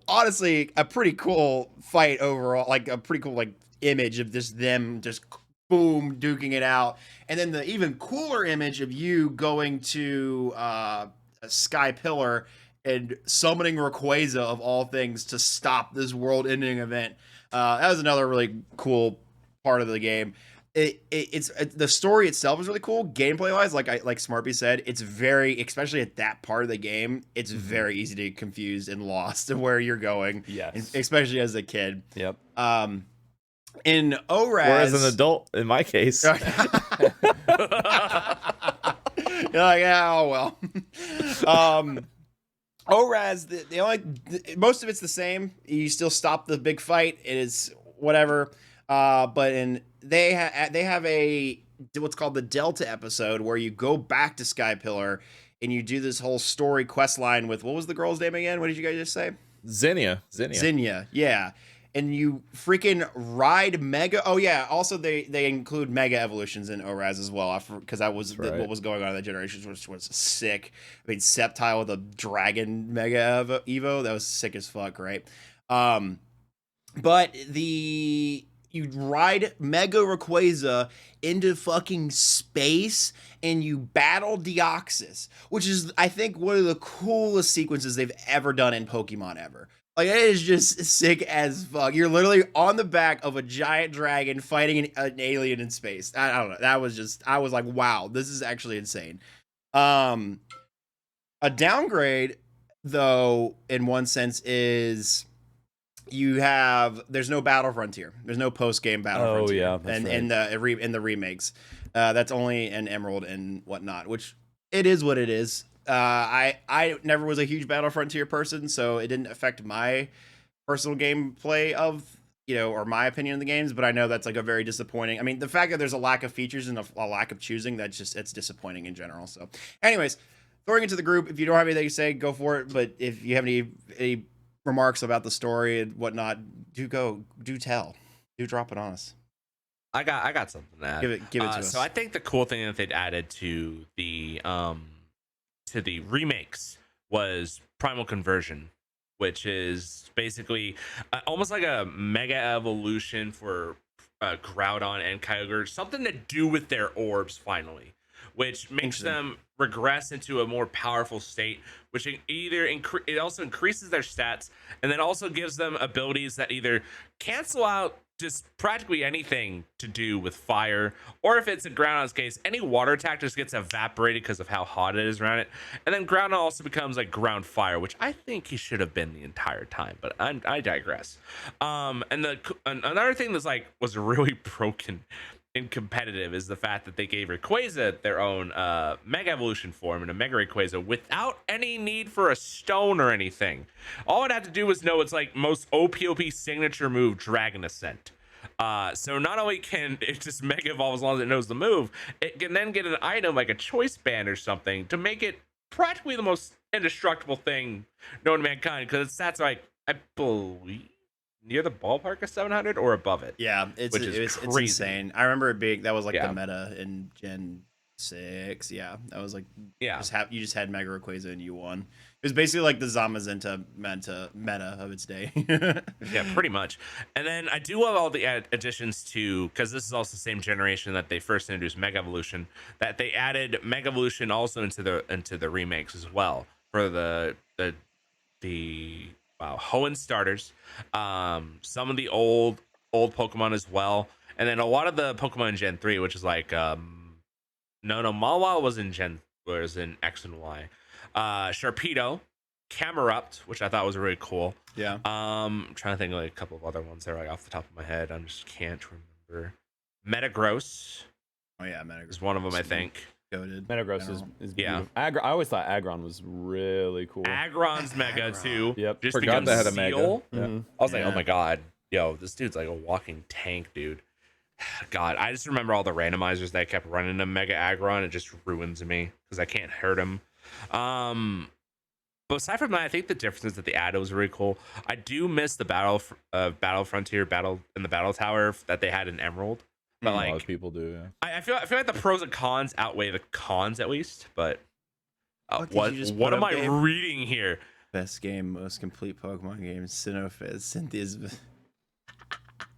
Speaker 1: honestly, a pretty cool fight overall, like a pretty cool like image of them just boom duking it out, and then the even cooler image of you going to a Sky Pillar and summoning Rayquaza of all things to stop this world-ending event. That was another really cool part of the game. It's the story itself is really cool. Gameplay wise, like Smartby said, it's very, especially at that part of the game, it's very easy to get confused and lost to where you're going.
Speaker 2: Yes.
Speaker 1: Especially as a kid.
Speaker 2: Yep.
Speaker 1: In ORAS,
Speaker 3: Whereas an adult, in my case,
Speaker 1: you're like, yeah, oh well. ORAS, most of it's the same. You still stop the big fight. It is whatever. But they have what's called the Delta episode where you go back to Sky Pillar and you do this whole story quest line with, what was the girl's name again? What did you guys just say?
Speaker 3: Zinnia.
Speaker 1: Zinnia, yeah. And you freaking ride Mega. Oh yeah. Also, they include Mega evolutions in ORAS as well, because that was what was going on in that generation, which was sick. I mean, Sceptile with a Dragon Mega Evo, that was sick as fuck, right? But you ride Mega Rayquaza into fucking space and you battle Deoxys, which is, I think, one of the coolest sequences they've ever done in Pokemon ever. Like, it is just sick as fuck. You're literally on the back of a giant dragon fighting an alien in space. I don't know. That was just, I was like, wow, this is actually insane. A downgrade, though, in one sense, is there's no battle frontier. There's no post game battle
Speaker 2: Oh,
Speaker 1: frontier.
Speaker 2: yeah, that's
Speaker 1: and
Speaker 2: right.
Speaker 1: in the remakes, that's only in Emerald and whatnot, which it is what it is. I never was a huge battle frontier person, so it didn't affect my personal gameplay of or my opinion of the games. But I know that's like a very disappointing. I mean, the fact that there's a lack of features and a lack of choosing, it's disappointing in general. So, anyways, throwing into the group. If you don't have anything to say, go for it. But if you have any remarks about the story and whatnot, do tell, drop it on us.
Speaker 5: I got something to add.
Speaker 1: Give it to us.
Speaker 5: So I think the cool thing that they'd added to the remakes was primal conversion, which is basically almost like a mega evolution for Groudon and Kyogre, something to do with their orbs finally, which makes them regress into a more powerful state, which it also increases their stats and then also gives them abilities that either cancel out just practically anything to do with fire, or if it's in Groudon's case, any water attack just gets evaporated because of how hot it is around it. And then Groudon also becomes like ground fire, which I think he should have been the entire time, but I digress. And another thing that's was really broken in competitive is the fact that they gave Rayquaza their own Mega Evolution form and a Mega Rayquaza without any need for a stone or anything. All it had to do was know its most OP signature move, Dragon Ascent. So not only can it just Mega Evolve as long as it knows the move, it can then get an item like a Choice Band or something to make it practically the most indestructible thing known to mankind, because its stats are I believe near the ballpark of 700 or above it.
Speaker 1: Yeah, it's insane. I remember it being that was the meta in Gen 6. Yeah, that was you just had Mega Rayquaza and you won. It was basically like the Zamazenta meta of its day.
Speaker 5: Yeah, pretty much. And then I do love all the additions to, because this is also the same generation that they first introduced Mega Evolution, that they added Mega Evolution also into the remakes as well for the Hoenn starters, some of the old Pokemon as well, and then a lot of the Pokemon in Gen 3, which is Mawile was in X and Y. Sharpedo, Camerupt, which I thought was really cool.
Speaker 1: Yeah.
Speaker 5: I'm trying to think of a couple of other ones there off the top of my head. I just can't remember. Metagross.
Speaker 1: Oh yeah, Metagross
Speaker 5: is one of them, I think.
Speaker 1: Goated.
Speaker 2: Metagross is beautiful. I always thought Aggron was really cool.
Speaker 5: Aggron's mega too.
Speaker 2: Yep.
Speaker 3: Just forgot that had a mega.
Speaker 2: Mm-hmm.
Speaker 3: Yeah.
Speaker 5: I was like, oh my god, yo, this dude's like a walking tank, dude. God, I just remember all the randomizers that I kept running to Mega Aggron. It just ruins me because I can't hurt him. But aside from that, I think the difference is that the add was really cool. I do miss the battle frontier battle in the battle tower that they had in Emerald. But
Speaker 3: a lot of people do. Yeah.
Speaker 5: I feel like the pros and cons outweigh the cons at least. But what am I reading here?
Speaker 1: Best game, most complete Pokemon game, Cynthia's.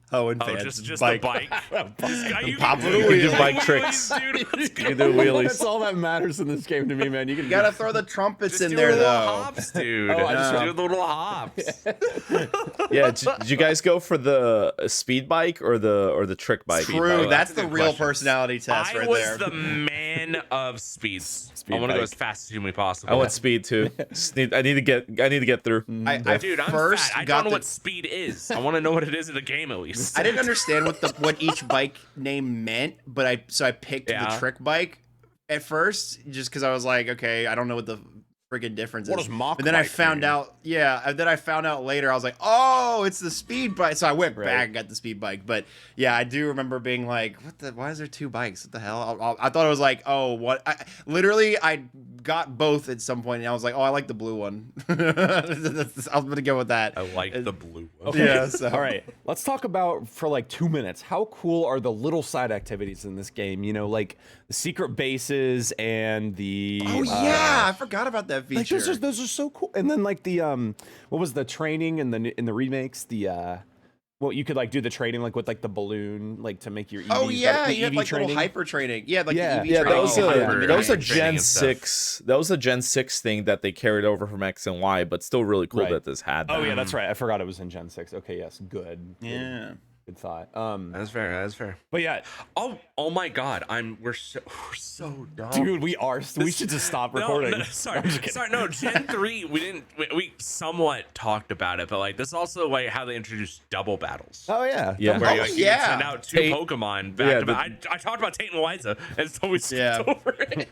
Speaker 5: Just the bike.
Speaker 3: You pop it, just bike tricks.
Speaker 5: Dude,
Speaker 3: you can do wheelies.
Speaker 2: That's all that matters in this game to me, man. You
Speaker 1: gotta throw the trumpets in
Speaker 5: do
Speaker 1: there,
Speaker 5: little
Speaker 1: though.
Speaker 5: Hops, dude.
Speaker 2: Oh, I just
Speaker 5: do the little hops.
Speaker 3: Yeah, did you guys go for the speed bike or the trick bike?
Speaker 1: True, that's the real personality test right there.
Speaker 5: I was the man of speeds. I want to go as fast as humanly possible.
Speaker 3: I want speed too. I need to get through.
Speaker 5: Dude, I'm fat. I don't know what speed is. I want to know what it is in the game at least.
Speaker 1: I didn't understand what each bike name meant, but I picked the trick bike at first just because I was like, okay, I don't know what the friggin' difference is.
Speaker 2: Mach
Speaker 1: but then I found out, then I found out later, I was like, oh, it's the speed bike. So I went back and got the speed bike. But yeah, I do remember being like, why is there two bikes? What the hell? I thought it was like, oh, what? I got both at some point and I was like, oh, I like the blue one. I was going to go with that.
Speaker 5: I like the blue one.
Speaker 2: Okay.
Speaker 1: Yeah. So.
Speaker 2: All right. Let's talk about for 2 minutes. How cool are the little side activities in this game? You know, like the secret bases and the.
Speaker 1: Oh, yeah. I forgot about that feature.
Speaker 2: Those are so cool. And then the what was the training in the remakes? Well, you could do the training with the balloon to make your EVs.
Speaker 1: Oh yeah, you have
Speaker 2: training.
Speaker 1: little hyper training. Yeah, the EV
Speaker 3: that
Speaker 1: training.
Speaker 3: was a Gen 6. That was a Gen 6 thing that they carried over from X and Y, but still really cool that this had that.
Speaker 2: Oh yeah, that's right. I forgot it was in Gen 6. Okay, yes, good.
Speaker 1: Yeah.
Speaker 2: Good thought.
Speaker 5: That's fair. That's fair.
Speaker 2: But yeah,
Speaker 5: Oh my God! We're so dumb.
Speaker 2: dude, we should just stop recording.
Speaker 5: No, sorry. No, Gen 3. We somewhat talked about it, but like this is also like how they introduced double battles.
Speaker 2: Oh yeah,
Speaker 3: Yeah.
Speaker 5: Where
Speaker 1: Oh,
Speaker 5: like, you
Speaker 1: yeah.
Speaker 5: can send out two Pokemon back to back. I talked about Tate and Liza, and so we skipped over it,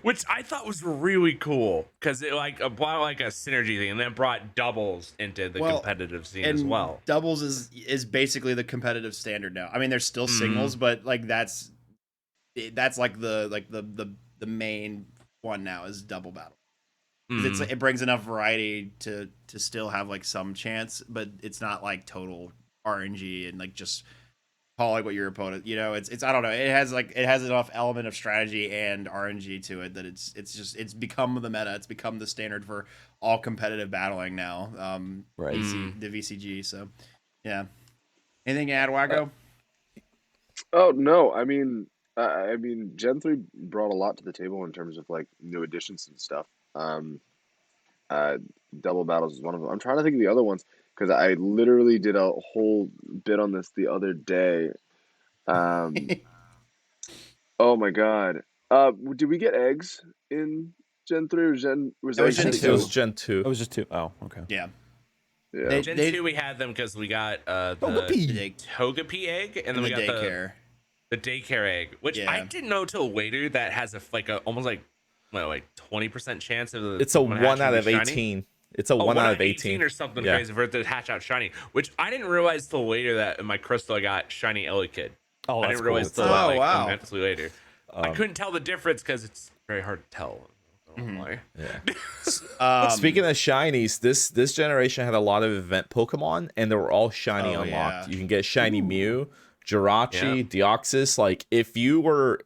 Speaker 5: which I thought was really cool because it like brought like a synergy thing, and then brought doubles into the competitive scene as well.
Speaker 1: Doubles is basically the competitive standard now. I mean, there's still singles, but like that's like the main one now is double battle. It brings enough variety to still have like some chance, but it's not like total RNG and like just calling what your opponent. You know, it's I don't know. It has enough element of strategy and RNG to it that it's become the meta. It's become the standard for all competitive battling now.
Speaker 2: Right.
Speaker 1: The VCG. So yeah. Anything to add, Wacko?
Speaker 4: Oh no, I mean Gen 3 brought a lot to the table in terms of like new additions and stuff. Double battles is one of them. I'm trying to think of the other ones because I literally did a whole bit on this the other day. Oh my god. Did we get eggs in Gen 3 or was
Speaker 1: That was Gen
Speaker 3: It
Speaker 1: 2.
Speaker 3: was Gen 2.
Speaker 2: It was just 2. Oh, okay.
Speaker 1: Yeah.
Speaker 4: Yeah.
Speaker 5: Gen 2 we had them because we got the Togepi egg, and then we got
Speaker 1: daycare.
Speaker 5: the daycare egg, which I didn't know till later that has almost like 20% chance of the
Speaker 3: It's a
Speaker 5: one
Speaker 3: 1 out of
Speaker 5: shiny.
Speaker 3: 18. It's a 1 out of 18
Speaker 5: or something
Speaker 3: Yeah.
Speaker 5: crazy for it to hatch out shiny, which I didn't realize till later that in my crystal I got shiny Elekid.
Speaker 2: Oh,
Speaker 5: I
Speaker 2: that's
Speaker 5: didn't realize
Speaker 2: cool.
Speaker 5: till
Speaker 1: Oh,
Speaker 5: like
Speaker 1: wow.
Speaker 5: immensely later. I couldn't tell the difference because it's very hard to tell. I don't know why.
Speaker 3: Speaking of shinies, this generation had a lot of event Pokemon, and they were all shiny
Speaker 1: Oh,
Speaker 3: unlocked.
Speaker 1: yeah.
Speaker 3: You can get shiny Mew, Jirachi, Deoxys. Like if you were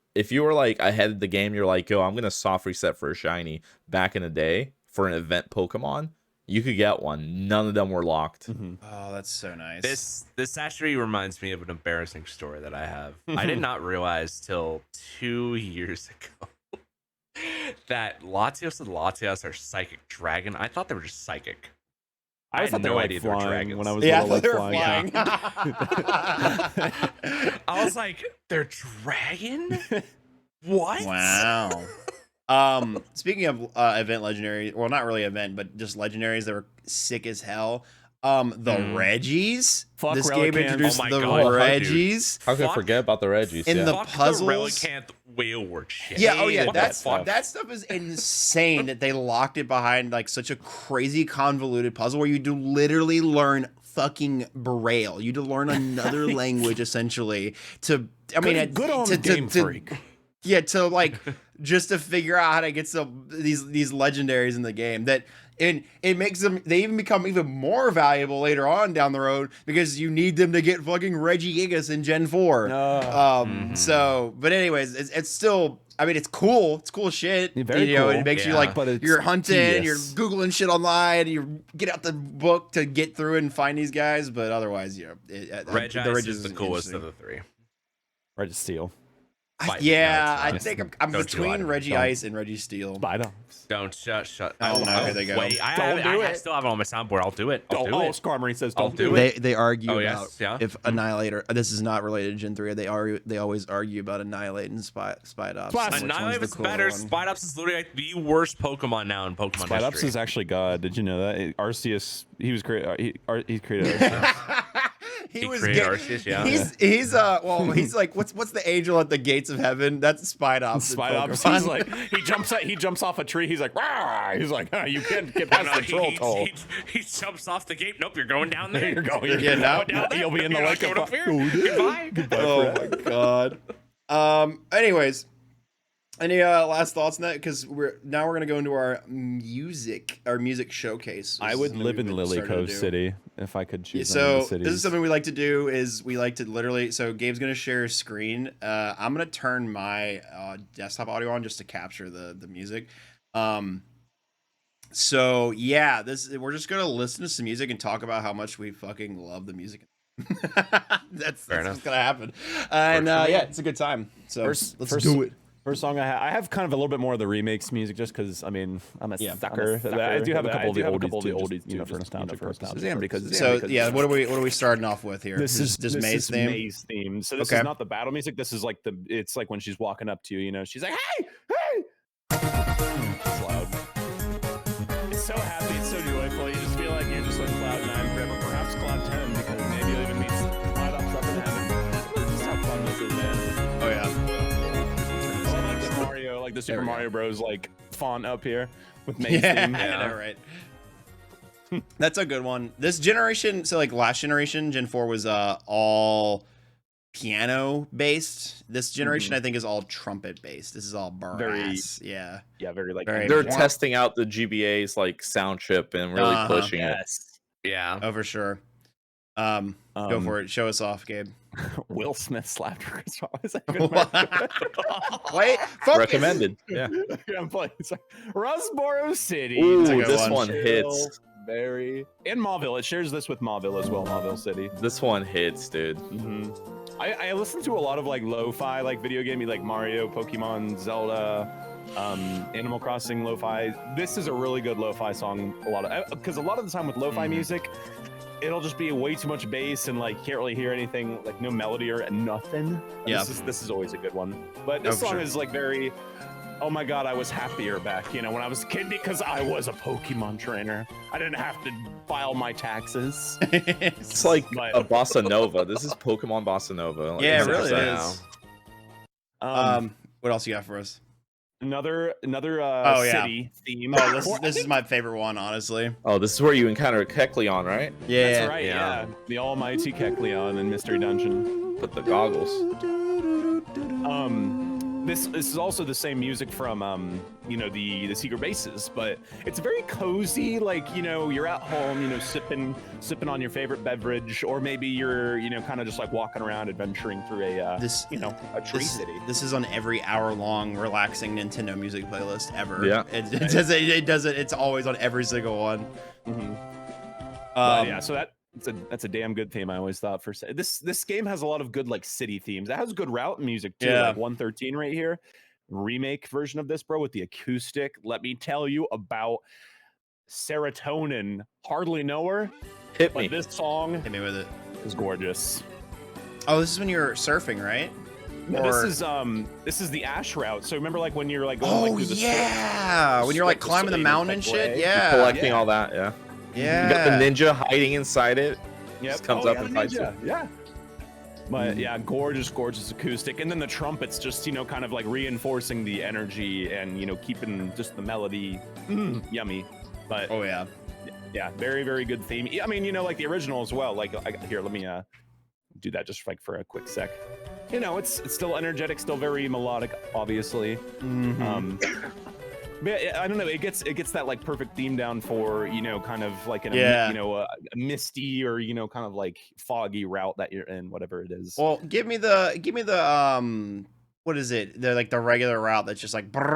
Speaker 3: like ahead of the game, you're like, yo, I'm gonna soft reset for a shiny back in the day for an event Pokemon. You could get one. None of them were locked.
Speaker 1: Oh, that's so nice.
Speaker 5: This actually reminds me of an embarrassing story that I have. I did not realize till 2 years ago that Latios and Latias are psychic dragon. I thought they were just psychic.
Speaker 2: I
Speaker 5: had
Speaker 2: thought they
Speaker 5: no
Speaker 2: were
Speaker 5: idea
Speaker 2: like
Speaker 5: they were
Speaker 2: flying
Speaker 5: dragons.
Speaker 2: when I was
Speaker 1: Yeah, I
Speaker 2: little,
Speaker 1: thought
Speaker 2: like
Speaker 1: they were
Speaker 2: flying.
Speaker 1: flying.
Speaker 5: I was like, they're dragon? What?
Speaker 1: Wow. Speaking of event legendaries, well, not really event, but just legendaries that were sick as hell. The Reggies.
Speaker 2: Fuck
Speaker 1: This game
Speaker 2: Relicanth.
Speaker 1: introduced
Speaker 5: Oh my
Speaker 1: the
Speaker 5: God,
Speaker 1: Reggies.
Speaker 3: How could I
Speaker 5: Fuck.
Speaker 3: forget about the Reggies?
Speaker 1: In the
Speaker 5: Fuck
Speaker 1: puzzles.
Speaker 5: the Relicanth whaleward shit.
Speaker 1: Yeah, oh yeah,
Speaker 5: What the
Speaker 1: that's
Speaker 5: fuck?
Speaker 1: that stuff is insane that they locked it behind like such a crazy convoluted puzzle where you do literally learn fucking Braille. You do learn another language essentially to
Speaker 2: Good on Game Freak.
Speaker 1: Yeah, to like just to figure out how to get these legendaries in the game that and it makes them they even become even more valuable later on down the road because you need them to get fucking Regigigas in Gen 4. So but anyways, it's still it's cool. It's cool shit.
Speaker 2: Very
Speaker 1: cool.
Speaker 2: cool.
Speaker 1: It makes you
Speaker 5: Yeah.
Speaker 1: like
Speaker 2: But it's
Speaker 1: you're hunting,
Speaker 2: tedious.
Speaker 1: you're Googling shit online, you get out the book to get through it and find these guys, but otherwise,
Speaker 5: Regice is the coolest of the three.
Speaker 2: Registeel.
Speaker 1: I think I'm
Speaker 5: Don't you lie
Speaker 1: between
Speaker 5: to me.
Speaker 1: Reggie Ice and Reggie Steel.
Speaker 2: Spider.
Speaker 5: Don't shut.
Speaker 1: Oh, no, here they go.
Speaker 5: Wait,
Speaker 2: Don't do
Speaker 5: I
Speaker 2: it.
Speaker 5: still have it on my soundboard. I'll do it. I'll do it.
Speaker 2: Skarmory says
Speaker 5: I'll
Speaker 2: don't
Speaker 5: do
Speaker 2: do
Speaker 5: it.
Speaker 2: it.
Speaker 1: They argue
Speaker 5: Oh,
Speaker 1: about
Speaker 5: yes, yeah.
Speaker 1: if Annihilator. This is not related to Gen 3. They always argue about Annihilate and Spidops.
Speaker 2: Spidops.
Speaker 1: Which one's
Speaker 5: Annihilate
Speaker 1: the
Speaker 5: is
Speaker 1: cooler
Speaker 5: better.
Speaker 1: one.
Speaker 5: Spidops is literally like the worst Pokemon now in Pokemon
Speaker 2: Spidops
Speaker 5: history.
Speaker 2: is actually God. Did you know that? Arceus, he was created. He created Arceus.
Speaker 1: He
Speaker 5: created Arceus, yeah.
Speaker 1: He's like what's the angel at the gates of heaven? That's Spidops. in
Speaker 2: Spidops.
Speaker 1: Pokemon.
Speaker 2: He's like he jumps off a tree. He's like, "Rah!" He's like, you can't get past the troll toll.
Speaker 5: He jumps off the gate. Nope, you're going down there.
Speaker 2: You're going.
Speaker 1: Yeah, no.
Speaker 5: down there.
Speaker 2: You'll be in the
Speaker 5: You're
Speaker 2: lake
Speaker 5: not
Speaker 2: of
Speaker 5: going up here. Goodbye.
Speaker 1: Oh my god. Anyways, any last thoughts on that? Because we're gonna go into our music showcase.
Speaker 2: I
Speaker 1: This
Speaker 2: would
Speaker 1: is something
Speaker 2: live
Speaker 1: we've
Speaker 2: in
Speaker 1: been
Speaker 2: Lily
Speaker 1: starting to
Speaker 2: Cove
Speaker 1: do.
Speaker 2: City if I could choose.
Speaker 1: So
Speaker 2: one of the
Speaker 1: this
Speaker 2: cities.
Speaker 1: is something we like to do. Is we like to literally. So Gabe's gonna share a screen. I'm gonna turn my desktop audio on just to capture the music. So yeah, we're just gonna listen to some music and talk about how much we fucking love the music. that's
Speaker 5: enough.
Speaker 1: what's gonna happen. And
Speaker 5: Works for me.
Speaker 1: yeah, it's a good time. So let's
Speaker 2: First-
Speaker 1: do it.
Speaker 2: First song I have kind of a little bit more of the remakes music just because I'm a sucker. I do have a couple of the oldies, you know, for nostalgic purposes. Yeah, because
Speaker 1: what are we starting off with here?
Speaker 2: This is
Speaker 1: May's theme.
Speaker 2: May's theme. So this is not the battle music. This is like it's like when she's walking up to you. You know, she's like, hey, hey. It's loud. It's so happy. It's so joyful. You just feel like you're just on cloud 9 forever, perhaps cloud 10, because maybe you'll even meet cloud ups up in heaven. This is how fun this is, man.
Speaker 1: Oh yeah.
Speaker 2: Mario, like the Super Mario Bros. Like font up here with May's theme.
Speaker 1: Yeah, right. That's a good one. This generation, so like last generation, Gen 4 was all piano based. This generation, I think, is all trumpet based. This is all brass.
Speaker 2: Very like
Speaker 3: They're testing out the GBA's like sound chip and really pushing it.
Speaker 5: Yeah.
Speaker 1: Oh, for sure. Go for it. Show us off, Gabe.
Speaker 2: Will Smith slapped Chris Rock.
Speaker 1: Wait, focus.
Speaker 3: Recommended. Yeah.
Speaker 2: I'm playing. Rosboro City.
Speaker 3: Ooh,
Speaker 1: a good
Speaker 3: this
Speaker 1: one.
Speaker 3: one hits.
Speaker 2: Very. And Mauville. It shares this with Mauville as well. Mauville City.
Speaker 3: This one hits, dude.
Speaker 2: I listen to a lot of like lo-fi, like video gamey, like Mario, Pokemon, Zelda, Animal Crossing lo-fi. This is a really good lo-fi song. Because a lot of the time with lo-fi music, it'll just be way too much bass and like can't really hear anything, like no melody or nothing.
Speaker 1: Yeah.
Speaker 2: This is always a good one. But this song is like very, oh my god, I was happier back, you know, when I was a kid because I was a Pokemon trainer. I didn't have to file my taxes.
Speaker 3: It's like a bossa nova. This is Pokemon bossa nova. Like,
Speaker 1: yeah, it really is. What else you got for us?
Speaker 2: Another city theme.
Speaker 1: Oh, this is my favorite one, honestly.
Speaker 3: Oh, this is where you encounter Kecleon, right?
Speaker 1: Yeah,
Speaker 2: that's right. Yeah, the almighty Kecleon in Mystery Dungeon.
Speaker 3: With the goggles.
Speaker 2: This is also the same music from you know, the secret bases, but it's very cozy. Like, you know, you're at home, you know, sipping on your favorite beverage, or maybe you're, you know, kind of just like walking around adventuring through a a tree city.
Speaker 1: This is on every hour-long relaxing Nintendo music playlist ever.
Speaker 3: Yeah,
Speaker 1: it does it. It's always on every single one.
Speaker 2: Yeah, so that's a damn good theme. I always thought for this game has a lot of good like city themes. It has good route music too.
Speaker 1: Yeah.
Speaker 2: Like 113 right here, remake version of this, bro, with the acoustic. Let me tell you about Serotonin. Hardly know her.
Speaker 3: Hit me.
Speaker 2: But this song
Speaker 1: Hit me with it.
Speaker 2: is gorgeous.
Speaker 1: Oh, this is when you're surfing, right?
Speaker 2: No, this is the Ash route. So remember, like when you're like going like through the
Speaker 1: when you're like climbing the mountain and shit. Yeah,
Speaker 3: collecting all that. Yeah.
Speaker 1: Yeah.
Speaker 3: You got the ninja hiding inside it.
Speaker 2: Yep.
Speaker 3: Just comes up and fights you.
Speaker 2: Yeah. But yeah, gorgeous acoustic. And then the trumpets just, you know, kind of like reinforcing the energy and, you know, keeping just the melody yummy. But
Speaker 1: oh yeah.
Speaker 2: Yeah, very, very good theme. I mean, you know, like the original as well. Like here, let me do that just like for a quick sec. You know, it's still energetic, still very melodic, obviously. But I don't know. It gets that like perfect theme down for, you know, kind of like a misty or, you know, kind of like foggy route that you're in, whatever it is.
Speaker 1: Well, give me the what is it? The like the regular route that's just like that's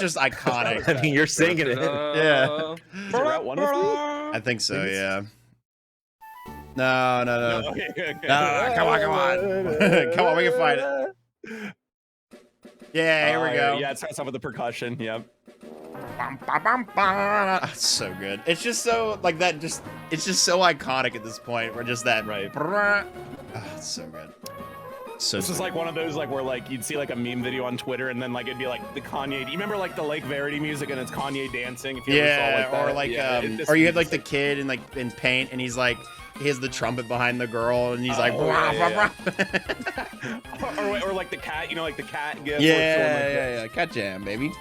Speaker 1: just iconic.
Speaker 3: I mean, you're singing it.
Speaker 1: Yeah.
Speaker 2: Is it Route 103?
Speaker 1: I think so. Yeah. No.
Speaker 2: Okay.
Speaker 1: No, come on. Come on, we can find it. Yeah, here we go.
Speaker 2: Yeah, it starts off with the percussion. Yep.
Speaker 1: It's so good. It's just so like that. It's just so iconic at this point. We're just that.
Speaker 2: Right.
Speaker 1: It's so good. So
Speaker 2: this is like one of those like where like you'd see like a meme video on Twitter and then like it'd be like the Kanye. Do you remember like the Lake Verity music and it's Kanye dancing? If you ever saw like that.
Speaker 1: Or like or you had like the kid in like in paint and he's like. He has the trumpet behind the girl, and he's like,
Speaker 2: or like the cat, you know, like the cat gif.
Speaker 1: Yeah, Cat Jam, baby.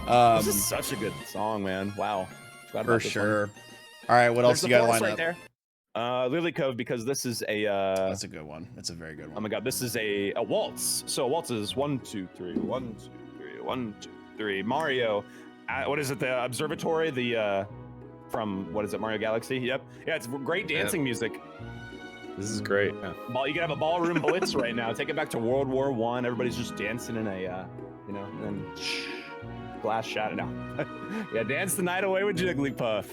Speaker 2: This is such a good song, man. Wow,
Speaker 1: for sure. All right, what else you got lined up?
Speaker 2: There. Lily Cove, because this is a.
Speaker 1: That's a good one. That's a very good one.
Speaker 2: Oh my god, this is a waltz. So a waltz is 1, 2, 3, 1, 2, 3, 1, 2, 3. Mario, what is it? The observatory. The from what is it, Mario Galaxy? Yep. Yeah, it's great dancing music.
Speaker 3: This is great. Yeah.
Speaker 2: You can have a ballroom blitz right now. Take it back to World War I. Everybody's just dancing in a, you know, and then glass shot it out. Yeah, dance the night away with Jigglypuff.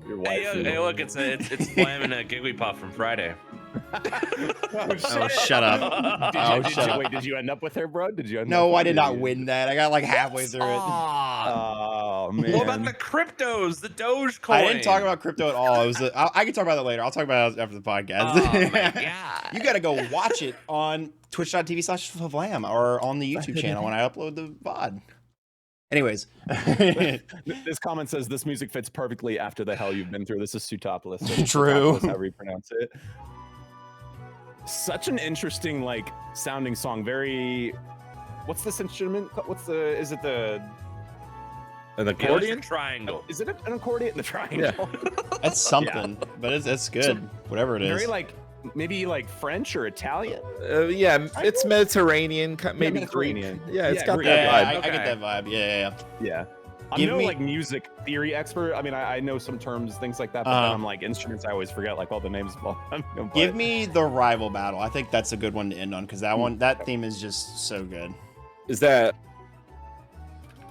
Speaker 2: Your wife.
Speaker 5: Hey, look, it's slamming a Gigglypuff from Friday.
Speaker 1: Oh, shut up. Shut up.
Speaker 2: Wait, did you end up with her, bro? Did you?
Speaker 1: No, I did not win that. I got like halfway through it.
Speaker 2: Oh man.
Speaker 5: What about the cryptos, the Dogecoin?
Speaker 1: I didn't talk about crypto at all. It was. I can talk about that later. I'll talk about it after the podcast.
Speaker 5: Oh my god!
Speaker 1: You got to go watch it on twitch.tv/Flavlam or on the YouTube channel when I upload the VOD. Anyways,
Speaker 2: This comment says this music fits perfectly after the hell you've been through. This is Sutopolis.
Speaker 1: True.
Speaker 2: Sutopolis, however you pronounce it. Such an interesting, like, sounding song. Very. What's this instrument? What's the? Is it the?
Speaker 3: An
Speaker 5: Accordion
Speaker 3: accordion?
Speaker 5: triangle.
Speaker 2: Is it an accordion? The triangle.
Speaker 1: that's something, but it's good.
Speaker 2: So,
Speaker 1: Whatever it is.
Speaker 2: Very like maybe like French or Italian.
Speaker 3: Yeah, it's Mediterranean, maybe
Speaker 2: Mediterranean.
Speaker 3: Greek. Yeah, it's got
Speaker 2: Greek.
Speaker 3: that
Speaker 1: yeah,
Speaker 3: vibe.
Speaker 1: I get that vibe. Yeah.
Speaker 2: Yeah. I'm
Speaker 1: Give
Speaker 2: no
Speaker 1: me-
Speaker 2: like music theory expert. I mean, I know some terms, things like that, but then I'm like instruments. I always forget like all the names of all of them. But-
Speaker 1: Give me the rival battle. I think that's a good one to end on because that theme is just so good.
Speaker 3: Is that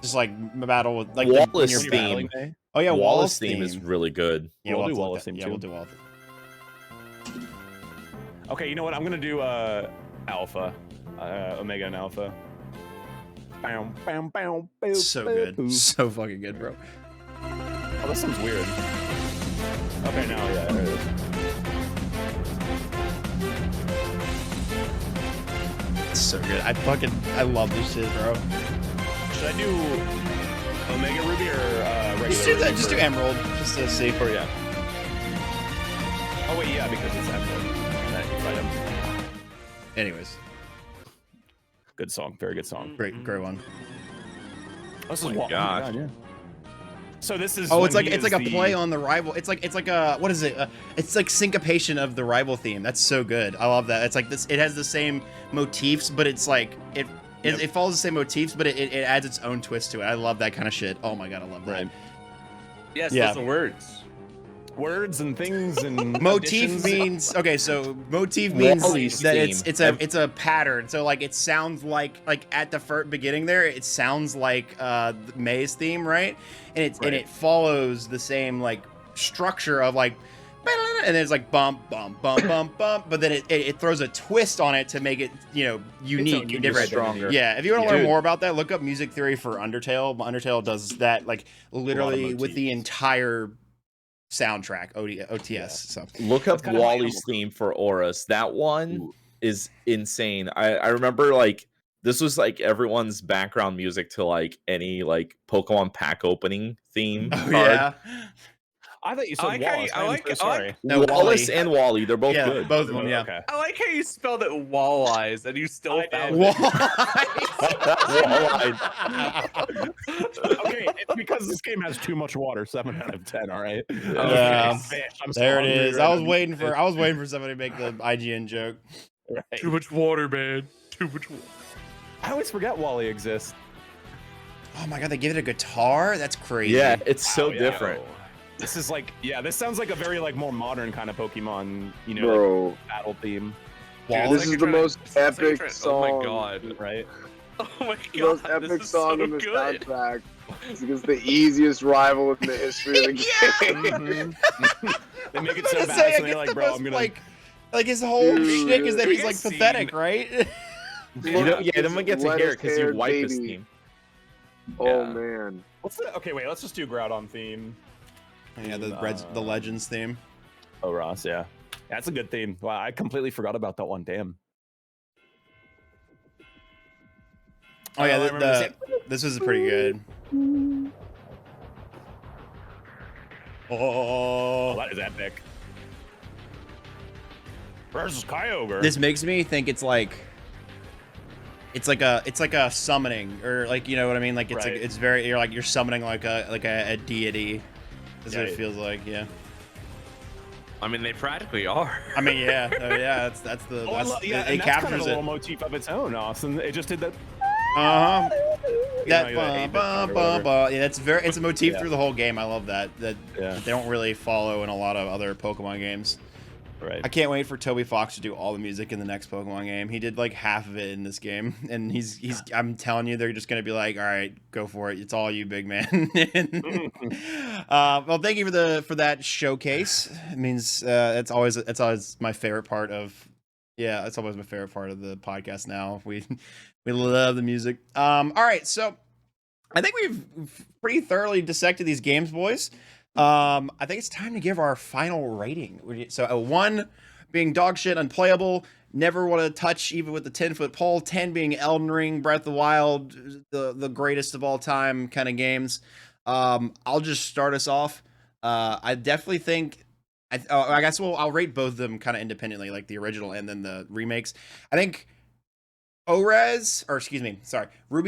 Speaker 1: Just like battle with like
Speaker 3: Wallace
Speaker 1: when you're
Speaker 3: theme?
Speaker 1: battling.
Speaker 2: Theme.
Speaker 1: Oh yeah,
Speaker 3: Wallace theme is really good.
Speaker 1: Yeah,
Speaker 2: We'll
Speaker 1: have
Speaker 2: do
Speaker 1: to look
Speaker 2: Wallace
Speaker 1: that-
Speaker 2: theme
Speaker 1: Yeah,
Speaker 2: too.
Speaker 1: we'll do Wallace.
Speaker 2: Okay, you know what? I'm gonna do Alpha, Omega and Alpha. Bow, bow, bow, bow,
Speaker 1: So
Speaker 2: bow,
Speaker 1: good,
Speaker 2: bow.
Speaker 1: so fucking good, bro.
Speaker 2: Oh, that sounds weird. Okay, now yeah, there it is.
Speaker 1: It's so good. I love this shit, bro.
Speaker 2: Should I do Omega Ruby or regular?
Speaker 1: Just do that.
Speaker 2: Ruby
Speaker 1: Just
Speaker 2: for-
Speaker 1: do Emerald, just to see.
Speaker 2: Or yeah. Oh wait, yeah, because it's Emerald. That you fight him.
Speaker 1: Anyways,
Speaker 2: Good song, very good song.
Speaker 1: great one.
Speaker 2: This
Speaker 3: my
Speaker 2: is Wa-
Speaker 3: gosh.
Speaker 2: yeah. So this is.
Speaker 1: Oh,
Speaker 2: when
Speaker 1: it's like
Speaker 2: he
Speaker 1: it's
Speaker 2: is
Speaker 1: like a
Speaker 2: the-
Speaker 1: play on the rival. It's like a what is it? It's like syncopation of the rival theme. That's so good. I love that. It's like this. It has the same motifs, but it's like it follows the same motifs, but it adds its own twist to it. I love that kind of shit. Oh my god, I love that.
Speaker 2: Right.
Speaker 5: Yes,
Speaker 1: Yeah.
Speaker 5: those are words.
Speaker 2: words and things and
Speaker 1: Motif
Speaker 2: additions.
Speaker 1: means okay, so motif means
Speaker 3: Wally's
Speaker 1: that
Speaker 3: theme.
Speaker 1: it's a pattern. So like it sounds like at the first beginning there, it sounds like May's theme, right? And
Speaker 2: Right.
Speaker 1: it follows the same like structure of like and then it's like bump bump bump bump bump, but then it throws a twist on it to make it, you know, unique and different.
Speaker 3: stronger.
Speaker 1: Yeah, if you want to learn
Speaker 3: Dude.
Speaker 1: more about that, look up music theory for Undertale. Undertale does that like literally with the
Speaker 2: motifs.
Speaker 1: entire soundtrack OTS. So
Speaker 3: Look up
Speaker 2: kinda my
Speaker 3: Wally's
Speaker 2: animal.
Speaker 3: theme for ORAS. That one
Speaker 2: Ooh.
Speaker 3: is insane. I remember like this was like everyone's background music to like any like Pokemon pack opening theme.
Speaker 1: oh
Speaker 3: card.
Speaker 1: yeah,
Speaker 2: I thought you
Speaker 5: I
Speaker 2: said
Speaker 5: like how
Speaker 2: Wallace.
Speaker 5: you- I
Speaker 2: I'm
Speaker 5: like-
Speaker 2: so
Speaker 5: I like-
Speaker 2: sorry.
Speaker 1: No,
Speaker 3: Wallace
Speaker 1: Wally.
Speaker 3: and Wally, they're both
Speaker 1: Yeah,
Speaker 3: good.
Speaker 1: both of them. Yeah.
Speaker 2: Okay.
Speaker 5: I like how you spelled it Walleyes and you still
Speaker 2: I
Speaker 5: found
Speaker 2: did.
Speaker 5: it.
Speaker 3: Walleye.
Speaker 2: Okay, it's because this game has too much water. 7 out of 10. All right.
Speaker 1: Yeah.
Speaker 2: Okay, I'm so
Speaker 1: There it
Speaker 2: hungry
Speaker 1: is.
Speaker 2: right
Speaker 1: I was
Speaker 2: now.
Speaker 1: waiting for somebody to make the IGN joke.
Speaker 2: Right.
Speaker 5: Too much water, man. Too much water.
Speaker 2: I always forget Wally exists.
Speaker 1: Oh my god, they give it a guitar? That's crazy.
Speaker 3: Yeah, it's so
Speaker 2: Wow, yeah.
Speaker 3: different.
Speaker 2: This is like, yeah, this sounds like a very like more modern kind of Pokemon, you know,
Speaker 4: Bro,
Speaker 2: like, battle theme,
Speaker 5: Dude,
Speaker 1: Wall-
Speaker 4: this
Speaker 5: like
Speaker 4: is
Speaker 5: you're
Speaker 4: the
Speaker 5: trying to-
Speaker 4: most
Speaker 5: it's like you're
Speaker 4: epic
Speaker 5: trying-
Speaker 4: song.
Speaker 5: Oh my god.
Speaker 2: right?
Speaker 5: Oh my
Speaker 4: The most
Speaker 5: god.
Speaker 4: epic
Speaker 5: This is
Speaker 4: song
Speaker 5: so
Speaker 4: in the
Speaker 5: good.
Speaker 4: soundtrack. It's against the easiest rival in the history of the game.
Speaker 2: They make it
Speaker 1: I
Speaker 2: so
Speaker 1: was gonna
Speaker 2: bad,
Speaker 1: say, I
Speaker 2: so they're
Speaker 1: get
Speaker 2: like,
Speaker 1: the
Speaker 2: bro,
Speaker 1: most,
Speaker 2: I'm gonna.
Speaker 1: like his whole
Speaker 4: Dude.
Speaker 1: shtick is that
Speaker 5: We
Speaker 1: he's
Speaker 5: get
Speaker 1: like
Speaker 5: seen-
Speaker 1: pathetic, right?
Speaker 3: You know, yeah, then we get to hear it because you
Speaker 4: Lettuce-haired
Speaker 3: wipe this
Speaker 4: baby.
Speaker 3: theme.
Speaker 4: Oh
Speaker 5: Yeah.
Speaker 4: man.
Speaker 2: What's the? Okay, wait, let's just do Groudon theme.
Speaker 1: Yeah, the Legends theme.
Speaker 2: Oh, Ross, yeah, that's a good theme. Wow, I completely forgot about that one. Damn.
Speaker 1: Oh yeah,
Speaker 2: I remember
Speaker 1: this was pretty good.
Speaker 2: Oh,
Speaker 1: Oh,
Speaker 2: that is epic. Versus Kyogre.
Speaker 1: this makes me think it's like a summoning, or like, you know what I mean? Like it's
Speaker 2: Right.
Speaker 1: like it's very, you're summoning like a deity. That's what
Speaker 2: Yeah.
Speaker 1: it feels like. Yeah.
Speaker 5: I mean, they practically are.
Speaker 1: I mean, yeah, yeah. That's
Speaker 2: Oh, I love- yeah,
Speaker 1: it
Speaker 2: and that's kind of
Speaker 1: captures
Speaker 2: a
Speaker 1: it.
Speaker 2: little motif of its own, Austin. It just did that.
Speaker 1: Uh huh.
Speaker 2: You
Speaker 1: That
Speaker 2: know, the 8-bit
Speaker 1: bum,
Speaker 2: sound or
Speaker 1: bum,
Speaker 2: whatever.
Speaker 1: bum. Yeah, it's a motif
Speaker 2: Yeah.
Speaker 1: through the whole game. I love that
Speaker 2: Yeah.
Speaker 1: they don't really follow in a lot of other Pokemon games.
Speaker 2: Right.
Speaker 1: I can't wait for Toby Fox to do all the music in the next Pokemon game. He did like half of it in this game, and he's. I'm telling you, they're just gonna be like, "All right, go for it. It's all you, big man." Well, thank you for that showcase. It means it's always my favorite part of. Yeah, it's always my favorite part of the podcast. Now we love the music. All right, so I think we've pretty thoroughly dissected these games, boys. I think it's time to give our final rating. So a 1 being dog shit, unplayable, never want to touch even with the 10-foot pole. 10 being Elden Ring, Breath of the Wild, the greatest of all time kind of games. I'll just start us off. I definitely think. I guess I'll rate both of them kind of independently, like the original and then the remakes. I think Ruby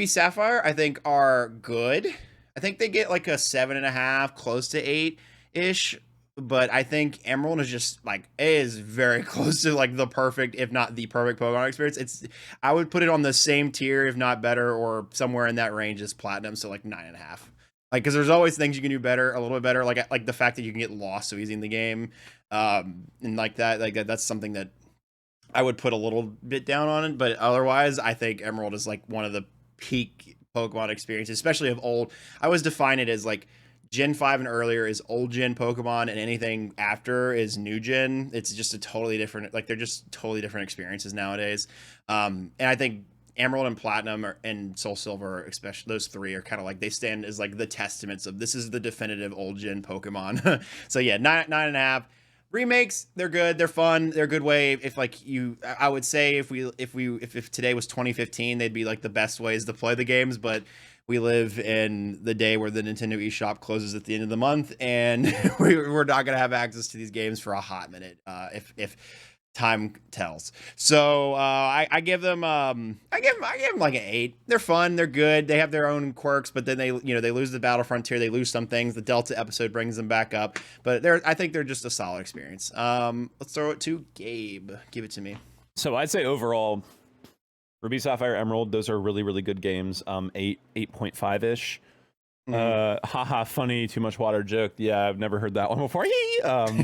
Speaker 1: Sapphire, I think are good. I think they get like a 7.5, close to 8-ish. But I think Emerald is very close to like the perfect, if not the perfect Pokemon experience. I would put it on the same tier, if not better, or somewhere in that range as Platinum. So like 9.5. Like, because there's always things you can do better, a little bit better. Like the fact that you can get lost so easy in the game, and like that. Like that's something that I would put a little bit down on it. But otherwise, I think Emerald is like one of the peak Pokemon experiences, especially of old. I always define it as like Gen 5 and earlier is old gen Pokemon, and anything after is new gen. It's just a totally different, like they're just totally different experiences nowadays. And I think Emerald and Platinum and Soul Silver, especially those three, are kind of like they stand as like the testaments of this is the definitive old gen Pokemon. So yeah, 9.5. Remakes, they're good, they're fun, they're a good way. If like I would say if today was 2015, they'd be like the best ways to play the games. But we live in the day where the Nintendo eShop closes at the end of the month, and we're not gonna have access to these games for a hot minute. If time tells. So I give them I give them like an 8. They're fun, they're good, they have their own quirks, but then they lose the Battle Frontier, they lose some things. The Delta episode brings them back up, but I think they're just a solid experience. Let's throw it to Gabe. Give it to me.
Speaker 2: So I'd say overall, Ruby, Sapphire, Emerald, those are really, really good games. 8.5 ish. Haha, funny, too much water joke. Yeah, I've never heard that one before.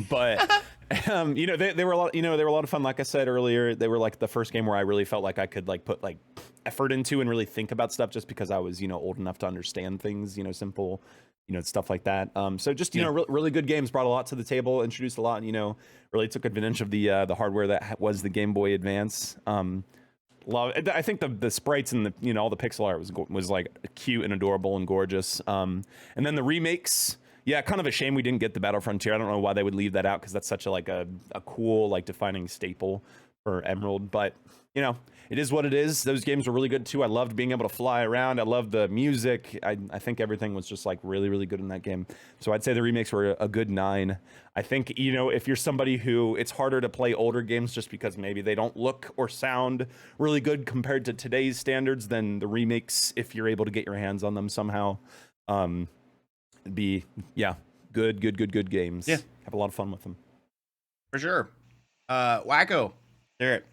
Speaker 2: But they were a lot. They were a lot of fun. Like I said earlier, they were like the first game where I really felt like I could like put like effort into and really think about stuff, just because I was old enough to understand things. Simple, stuff like that. So just really good games, brought a lot to the table, introduced a lot, and really took advantage of the hardware that was the Game Boy Advance. I think the sprites and the all the pixel art was like cute and adorable and gorgeous. And then the remakes, yeah, kind of a shame we didn't get the Battle Frontier. I don't know why they would leave that out, because that's such a cool like defining staple for Emerald. But it is what it is. Those games were really good too. I loved being able to fly around. I loved the music. I think everything was just like really, really good in that game. So I'd say the remakes were a good 9. I think, if you're somebody who it's harder to play older games just because maybe they don't look or sound really good compared to today's standards, then the remakes, if you're able to get your hands on them somehow, be good games.
Speaker 1: Yeah.
Speaker 2: Have a lot of fun with them.
Speaker 1: For sure. Wacko. Derek.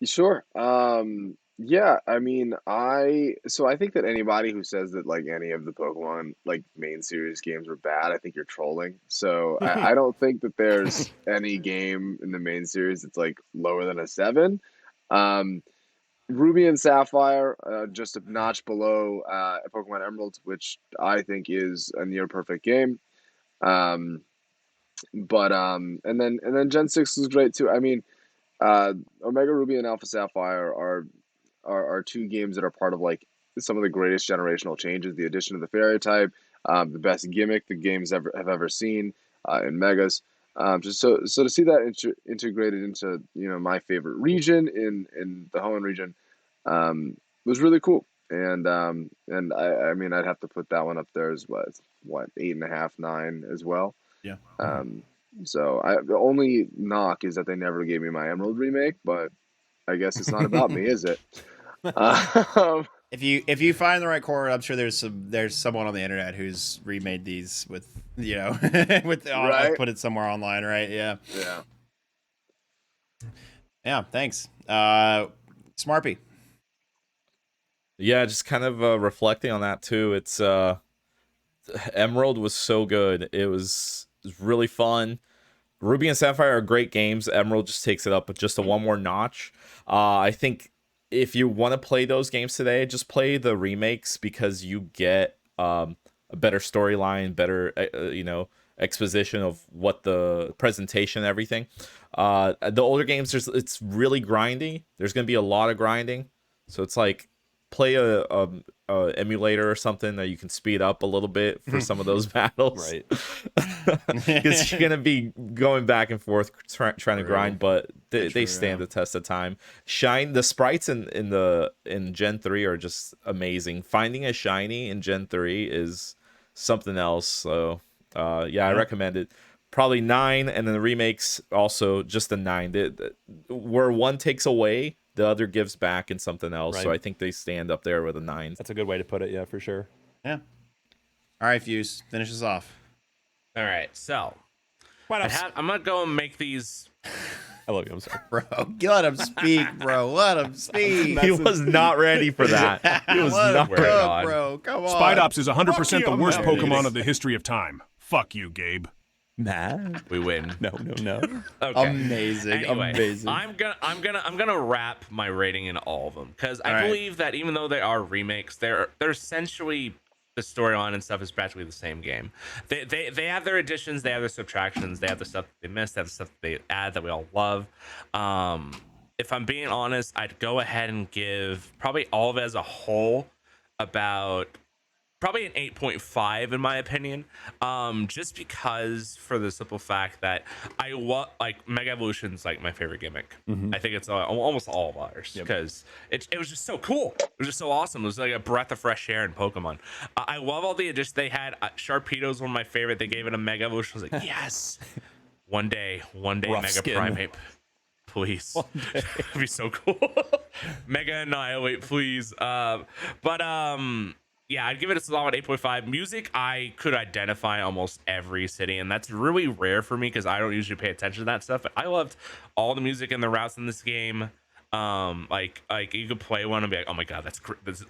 Speaker 4: Sure. Yeah, I mean, I think that anybody who says that like any of the Pokemon like main series games were bad, I think you're trolling. So I don't think that there's any game in the main series that's like lower than a 7. Ruby and Sapphire, just a notch below Pokemon Emerald, which I think is a near perfect game. And then Gen 6 is great too. I mean, Omega Ruby and Alpha Sapphire are two games that are part of like some of the greatest generational changes. The addition of the fairy type, the best gimmick the games have ever seen in Megas. Just so to see that integrated into my favorite region in the Hoenn region, was really cool. And I mean I'd have to put that one up there as what 8.5, 9 as well.
Speaker 1: Yeah.
Speaker 4: So the only knock is that they never gave me my Emerald remake, but I guess it's not about me, is it?
Speaker 1: If you find the right chord, I'm sure there's someone on the internet who's remade these with with
Speaker 4: Right?
Speaker 1: put it somewhere online, right? Yeah.
Speaker 4: Yeah.
Speaker 1: Yeah. Thanks. Smarpy.
Speaker 3: Yeah, just kind of reflecting on that too. It's Emerald was so good. It was really fun. Ruby and Sapphire are great games. Emerald just takes it up just a one more notch. I think if you want to play those games today, just play the remakes because you get a better storyline, better exposition of what the presentation and everything. The older games, it's really grindy. There's going to be a lot of grinding, so it's like play a emulator or something that you can speed up a little bit for some of those battles,
Speaker 2: Right?
Speaker 3: Because you're gonna be going back and forth trying to grind, but they stand
Speaker 1: yeah.
Speaker 3: the test of time. The sprites in Gen 3 are just amazing. Finding a shiny in Gen 3 is something else. So I recommend it. Probably 9, and then the remakes also just a 9. Where one takes away, the other gives back in something else.
Speaker 2: Right.
Speaker 3: So I think they stand up there with a 9.
Speaker 2: That's a good way to put it. Yeah, for sure.
Speaker 1: Yeah. All right, Fuse, finish us off.
Speaker 5: All right, so
Speaker 2: Why not?
Speaker 5: I'm gonna go and make these.
Speaker 2: I love you. I'm sorry.
Speaker 1: Bro, let him speak, bro. Let him speak.
Speaker 3: He was not ready for that. He was
Speaker 1: Let him
Speaker 3: not
Speaker 1: cook,
Speaker 3: ready.
Speaker 5: on.
Speaker 1: bro. Come on.
Speaker 6: Spied Ops is 100%
Speaker 2: Fuck
Speaker 6: the
Speaker 2: you,
Speaker 6: worst
Speaker 2: man.
Speaker 6: Pokemon of the history of time. Fuck you, Gabe.
Speaker 2: Nah.
Speaker 5: We win.
Speaker 2: No.
Speaker 5: Okay.
Speaker 1: Amazing.
Speaker 5: Anyway,
Speaker 1: Amazing.
Speaker 5: I'm gonna wrap my rating in all of them because I
Speaker 1: All right.
Speaker 5: believe that even though they are remakes, they're essentially the storyline and stuff is practically the same game. They have their additions, they have their subtractions, they have the stuff that they miss, they have the stuff that they add that we all love. If I'm being honest, I'd go ahead and give probably all of it as a whole about probably an 8.5 in my opinion, just because for the simple fact that like Mega Evolution's like my favorite gimmick. I think it's almost all of ours because it was just so cool. It was just so awesome. It was like a breath of fresh air in Pokemon. I love all the additions they had. Sharpedo's one of my favorite. They gave it a Mega Evolution. I was like, yes, one day
Speaker 2: Rough
Speaker 5: Mega
Speaker 2: skin.
Speaker 5: Primate. Please. That'd be so cool. Mega Annihilate, please. Yeah, I'd give it a solid 8.5. Music, I could identify almost every city, and that's really rare for me because I don't usually pay attention to that stuff. But I loved all the music and the routes in this game. Like you could play one and be like, oh my god,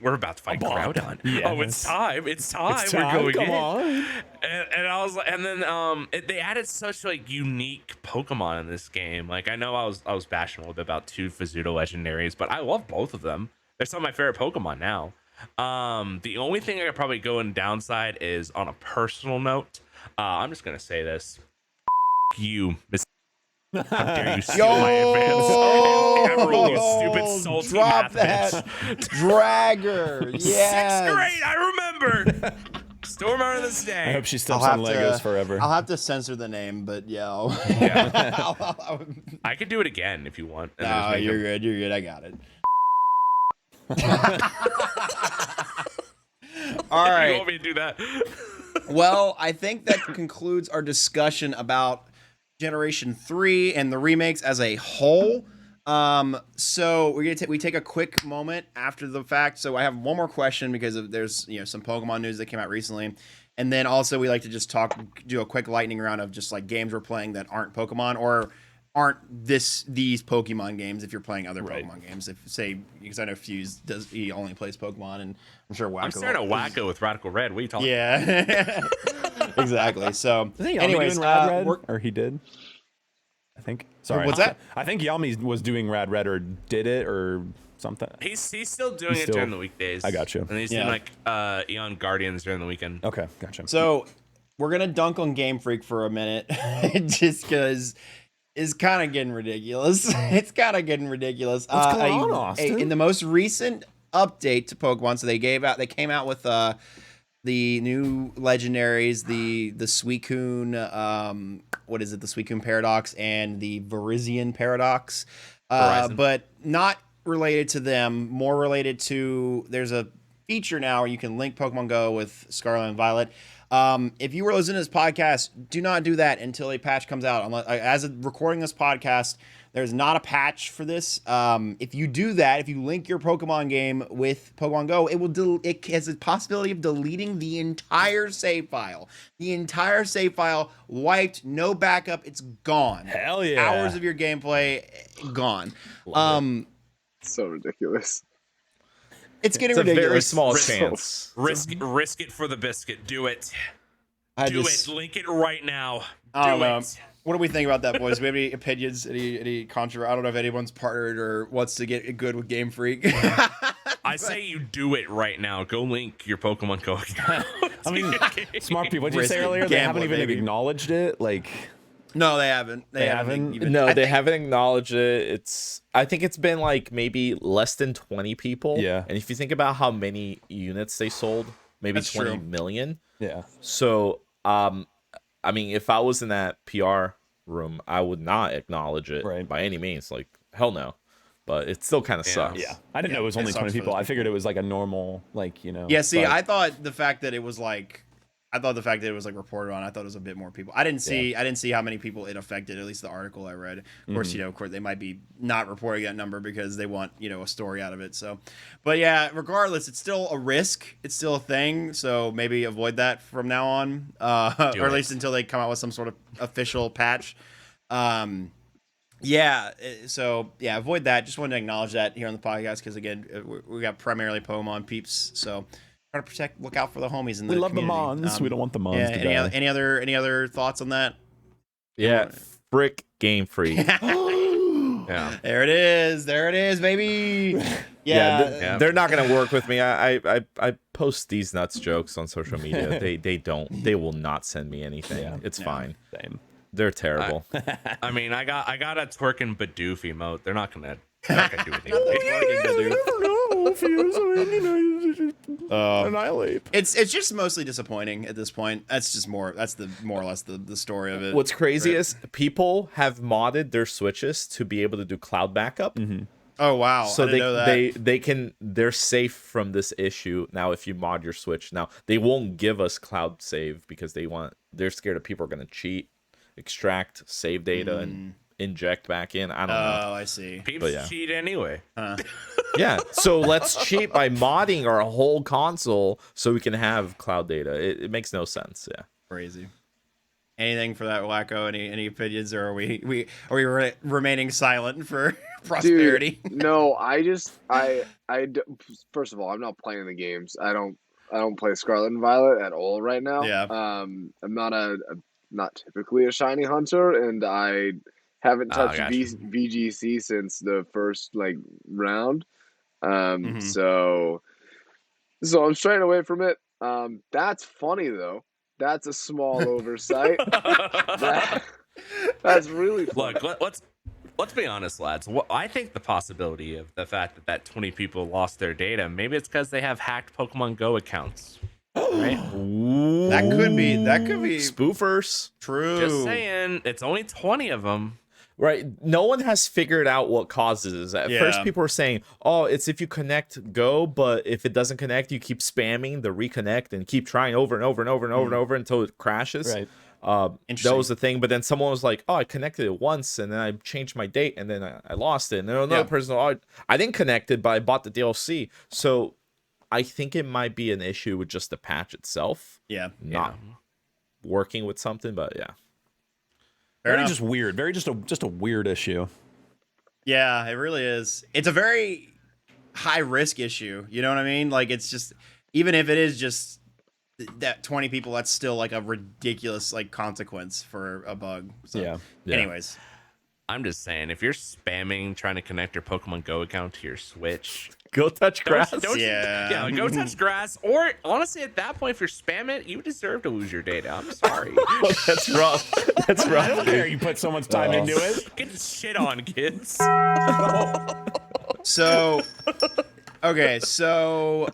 Speaker 5: we're about to fight Groudon.
Speaker 2: Yes.
Speaker 5: Oh, it's time. It's time. We're going in. And I was like, and then they added such like unique Pokemon in this game. Like I know I was bashing a little bit about 2 Vizzuto legendaries, but I love both of them. They're some of my favorite Pokemon now. The only thing I could probably go in downside is on a personal note. I'm just gonna say this. You, Miss. How dare you steal my advance? Emerald, you stupid salty
Speaker 1: Drop
Speaker 5: math
Speaker 1: that.
Speaker 5: bitch.
Speaker 1: Dragger. Yes.
Speaker 5: 6th grade, I remember. Still remember this day.
Speaker 2: I hope she steps
Speaker 1: I'll
Speaker 2: on
Speaker 1: have
Speaker 2: Legos
Speaker 1: to-
Speaker 2: forever.
Speaker 1: I'll have to censor the name, but yeah.
Speaker 5: I could do it again if you want. and then just
Speaker 1: No,
Speaker 5: make
Speaker 1: you're
Speaker 5: them-
Speaker 1: good. You're good. I got it. All
Speaker 5: You
Speaker 1: right.
Speaker 5: want me to do that?
Speaker 1: Well, I think that concludes our discussion about Generation 3 and the remakes as a whole. So we're gonna we take a quick moment after the fact. So I have one more question because there's some Pokemon news that came out recently, and then also we like to just do a quick lightning round of just like games we're playing that aren't Pokemon or aren't these Pokemon games. If you're playing other Pokemon games, because I know Fuse he only plays Pokemon, and I'm sure Wacko.
Speaker 5: I'm staring at Wacko with Radical Red. What are you talking?
Speaker 1: Yeah, exactly. So,
Speaker 2: I think Yami
Speaker 1: anyways,
Speaker 2: doing Rad Red,
Speaker 1: we're-
Speaker 2: or he did. I think. Sorry,
Speaker 1: What's that?
Speaker 2: I think Yami was doing Rad Red or did it or something.
Speaker 5: He's still doing it
Speaker 2: still-
Speaker 5: during the weekdays.
Speaker 2: I got you.
Speaker 5: And he's
Speaker 1: Yeah.
Speaker 5: doing like Eon Guardians during the weekend.
Speaker 2: Okay, gotcha.
Speaker 1: So we're gonna dunk on Game Freak for a minute, just because it's kind of getting ridiculous. It's kind of getting ridiculous.
Speaker 2: What's going on, Austin?
Speaker 1: In the most recent update to Pokemon, so they came out with the new legendaries, the Suicune, what is it? The Suicune Paradox and the Virizion Paradox,
Speaker 5: Verizon.
Speaker 1: but not related to them. More related to there's a feature now where you can link Pokemon Go with Scarlet and Violet. If you were listening to this podcast, do not do that until a patch comes out. Unless, as of recording this podcast, there's not a patch for this. If you do that, if you link your Pokemon game with Pokemon Go, it has a possibility of deleting the entire save file. The entire save file wiped, no backup. It's gone.
Speaker 2: Hell yeah.
Speaker 1: Hours of your gameplay gone.
Speaker 4: So ridiculous.
Speaker 1: It's getting
Speaker 3: It's a
Speaker 1: ridiculous.
Speaker 3: very small chance.
Speaker 5: Risk it for the biscuit. Do it.
Speaker 1: I
Speaker 5: Do
Speaker 1: just-
Speaker 5: it. Link it right now.
Speaker 1: I don't
Speaker 5: Do
Speaker 1: know.
Speaker 5: it.
Speaker 1: What do we think about that, boys? Do we have any opinions? Any contra? I don't know if anyone's partnered or wants to get good with Game Freak.
Speaker 5: I say you do it right now. Go link your Pokemon Go account.
Speaker 2: I mean, smart people. What did you say
Speaker 1: Risky
Speaker 2: earlier? They haven't
Speaker 1: gambling,
Speaker 2: even
Speaker 1: baby.
Speaker 2: acknowledged it. Like,
Speaker 1: No, they haven't. They haven't. Even,
Speaker 3: No,
Speaker 1: I
Speaker 3: they
Speaker 1: think-
Speaker 3: haven't acknowledged it. I think it's been like maybe less than 20 people.
Speaker 2: Yeah.
Speaker 3: And if you think about how many units they sold, maybe
Speaker 1: That's
Speaker 3: 20
Speaker 1: true.
Speaker 3: million.
Speaker 2: yeah.
Speaker 3: So, I mean, if I was in that PR room, I would not acknowledge it
Speaker 2: Right.
Speaker 3: by any means. Like, hell no. But it still kind of sucks.
Speaker 2: Yeah. I didn't know it was
Speaker 1: it
Speaker 2: only
Speaker 1: sucks
Speaker 2: 20
Speaker 1: for
Speaker 2: people.
Speaker 1: those
Speaker 2: I figured it was like a normal, like, you know.
Speaker 1: Yeah, see,
Speaker 2: but-
Speaker 1: I thought the fact that it was like, reported on. I thought it was a bit more people. I didn't see how many people it affected. At least the article I read. Of course, of course, they might be not reporting that number because they want a story out of it. So, but yeah, regardless, it's still a risk. It's still a thing. So maybe avoid that from now on, or at least until they come out with some sort of official patch. So avoid that. Just wanted to acknowledge that here on the podcast because again, we got primarily Pokemon peeps. So try to look out for the homies in the
Speaker 2: We love
Speaker 1: community.
Speaker 2: the Mons. We don't want the Mons
Speaker 1: Yeah,
Speaker 2: to die.
Speaker 1: any other thoughts on that?
Speaker 3: Yeah. Frick Game Freak.
Speaker 5: Yeah.
Speaker 1: There it is, baby. Yeah,
Speaker 3: They're not gonna work with me. I post these nuts jokes on social media. They will not send me anything.
Speaker 2: Yeah.
Speaker 3: It's fine.
Speaker 2: Same.
Speaker 3: They're terrible.
Speaker 5: I mean, I got a twerking Bidoof emote. They're not gonna do anything.
Speaker 2: Annihilate.
Speaker 1: It's just mostly disappointing at this point. That's more or less the story of it.
Speaker 3: What's crazy
Speaker 1: Right.
Speaker 3: is people have modded their Switches to be able to do cloud backup.
Speaker 1: Oh wow,
Speaker 3: So
Speaker 1: I didn't know that.
Speaker 3: they're safe from this issue now if you mod your Switch. Now they won't give us cloud save because they're scared of people are gonna cheat, extract save data and inject back in. I don't know.
Speaker 1: Oh, I see.
Speaker 5: Peeps
Speaker 3: But yeah.
Speaker 5: cheat anyway.
Speaker 3: Yeah. So let's cheat by modding our whole console so we can have cloud data. It makes no sense. Yeah.
Speaker 1: Crazy. Anything for that, Wacko? Any opinions, or are we remaining silent for prosperity?
Speaker 4: Dude, no, first of all, I'm not playing the games. I don't play Scarlet and Violet at all right now.
Speaker 1: Yeah.
Speaker 4: I'm not typically a shiny hunter, and I haven't touched
Speaker 5: gotcha.
Speaker 4: VGC since the first round.
Speaker 1: Mhm.
Speaker 4: So I'm straying away from it. That's funny though. That's a small oversight. That's really funny.
Speaker 5: Look, let's be honest, lads. I think the possibility of the fact that 20 people lost their data, maybe it's because they have hacked Pokemon Go accounts. Right?
Speaker 1: That could be
Speaker 3: Spoofers.
Speaker 1: true.
Speaker 5: Just saying, it's only 20 of them.
Speaker 3: Right. No one has figured out what causes it. At first,
Speaker 1: Yeah.
Speaker 3: people were saying, oh, it's if you connect Go, but if it doesn't connect, you keep spamming the reconnect and keep trying over and over and over and over and over until it crashes.
Speaker 2: Right.
Speaker 3: That
Speaker 1: Interesting.
Speaker 3: was the thing. But then someone was like, oh, I connected it once and then I changed my date and then I lost it. And then another
Speaker 1: Yeah.
Speaker 3: person, oh, I didn't connect it, but I bought the DLC. So I think it might be an issue with just the patch itself,
Speaker 1: Yeah.
Speaker 3: not working with something. But yeah.
Speaker 1: Fair
Speaker 2: Very
Speaker 1: enough.
Speaker 2: just weird. Very just a weird issue.
Speaker 1: Yeah, it really is. It's a very high risk issue. You know what I mean? Like, it's just, even if it is just that 20 people, that's still like a ridiculous consequence for a bug. So,
Speaker 2: Yeah.
Speaker 1: anyways,
Speaker 5: I'm just saying, if you're spamming trying to connect your Pokemon Go account to your Switch,
Speaker 3: Go touch grass.
Speaker 1: Yeah.
Speaker 5: go touch grass. Or honestly, at that point, if you're spamming it, you deserve to lose your data. I'm sorry.
Speaker 3: That's rough. That's
Speaker 2: I
Speaker 3: rough.
Speaker 2: don't care. You put so much time into it.
Speaker 5: Get shit on, kids.
Speaker 1: so, okay, so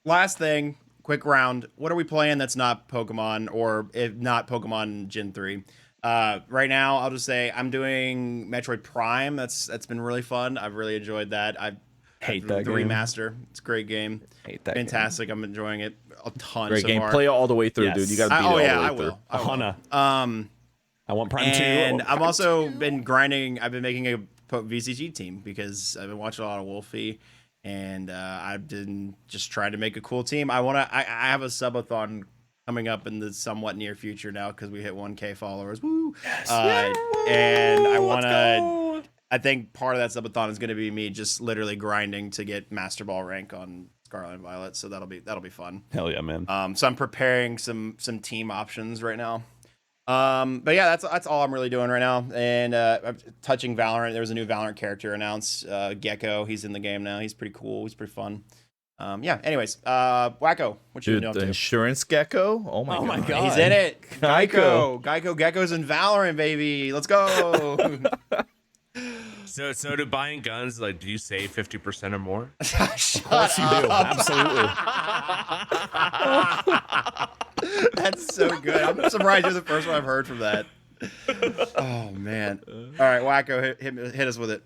Speaker 1: last thing, quick round. What are we playing that's not Pokemon, or if not Pokemon Gen 3? Right now, I'll just say I'm doing Metroid Prime. That's been really fun. I've really enjoyed that. I
Speaker 2: Hate
Speaker 1: the
Speaker 2: that game.
Speaker 1: remaster. It's a great game.
Speaker 2: Hate that
Speaker 1: Fantastic. I'm enjoying it a ton.
Speaker 3: Great
Speaker 1: so
Speaker 3: game.
Speaker 1: far.
Speaker 3: Play it all the way through,
Speaker 2: Yes.
Speaker 3: dude. You got to beat
Speaker 1: Oh
Speaker 3: it all
Speaker 1: yeah,
Speaker 3: the way
Speaker 1: I
Speaker 3: through.
Speaker 1: will. I will.
Speaker 2: Ahana. I want Prime 2.
Speaker 1: And
Speaker 2: Oh,
Speaker 1: I'm
Speaker 2: Prime
Speaker 1: also
Speaker 2: 2.
Speaker 1: been grinding. I've been making a VCG team because I've been watching a lot of Wolfie, and I've been just trying to make a cool team. I have a subathon coming up in the somewhat near future now because we hit 1K followers. Woo!
Speaker 2: Yes.
Speaker 1: And I want to. I think part of that subathon is going to be me just literally grinding to get Master Ball rank on Scarlet and Violet. So that'll be fun.
Speaker 2: Hell yeah, man.
Speaker 1: So I'm preparing some team options right now. But yeah, that's all I'm really doing right now. And I'm touching Valorant. There was a new Valorant character announced, Gecko. He's in the game now. He's pretty cool. He's pretty fun. Yeah. Anyways, Wacko, what you
Speaker 3: Dude,
Speaker 1: been
Speaker 3: the
Speaker 1: up to?
Speaker 3: insurance gecko. Oh my
Speaker 2: Oh my
Speaker 3: god.
Speaker 2: God.
Speaker 1: He's in it.
Speaker 3: Geico.
Speaker 1: Gecko's in Valorant, baby. Let's go.
Speaker 5: So to buying guns, like, do you save 50% or more?
Speaker 1: Shut
Speaker 2: Of course you do.
Speaker 1: up.
Speaker 2: Absolutely.
Speaker 1: That's so good. I'm surprised you're the first one I've heard from that. Oh man. All right, Wacko, hit us with it.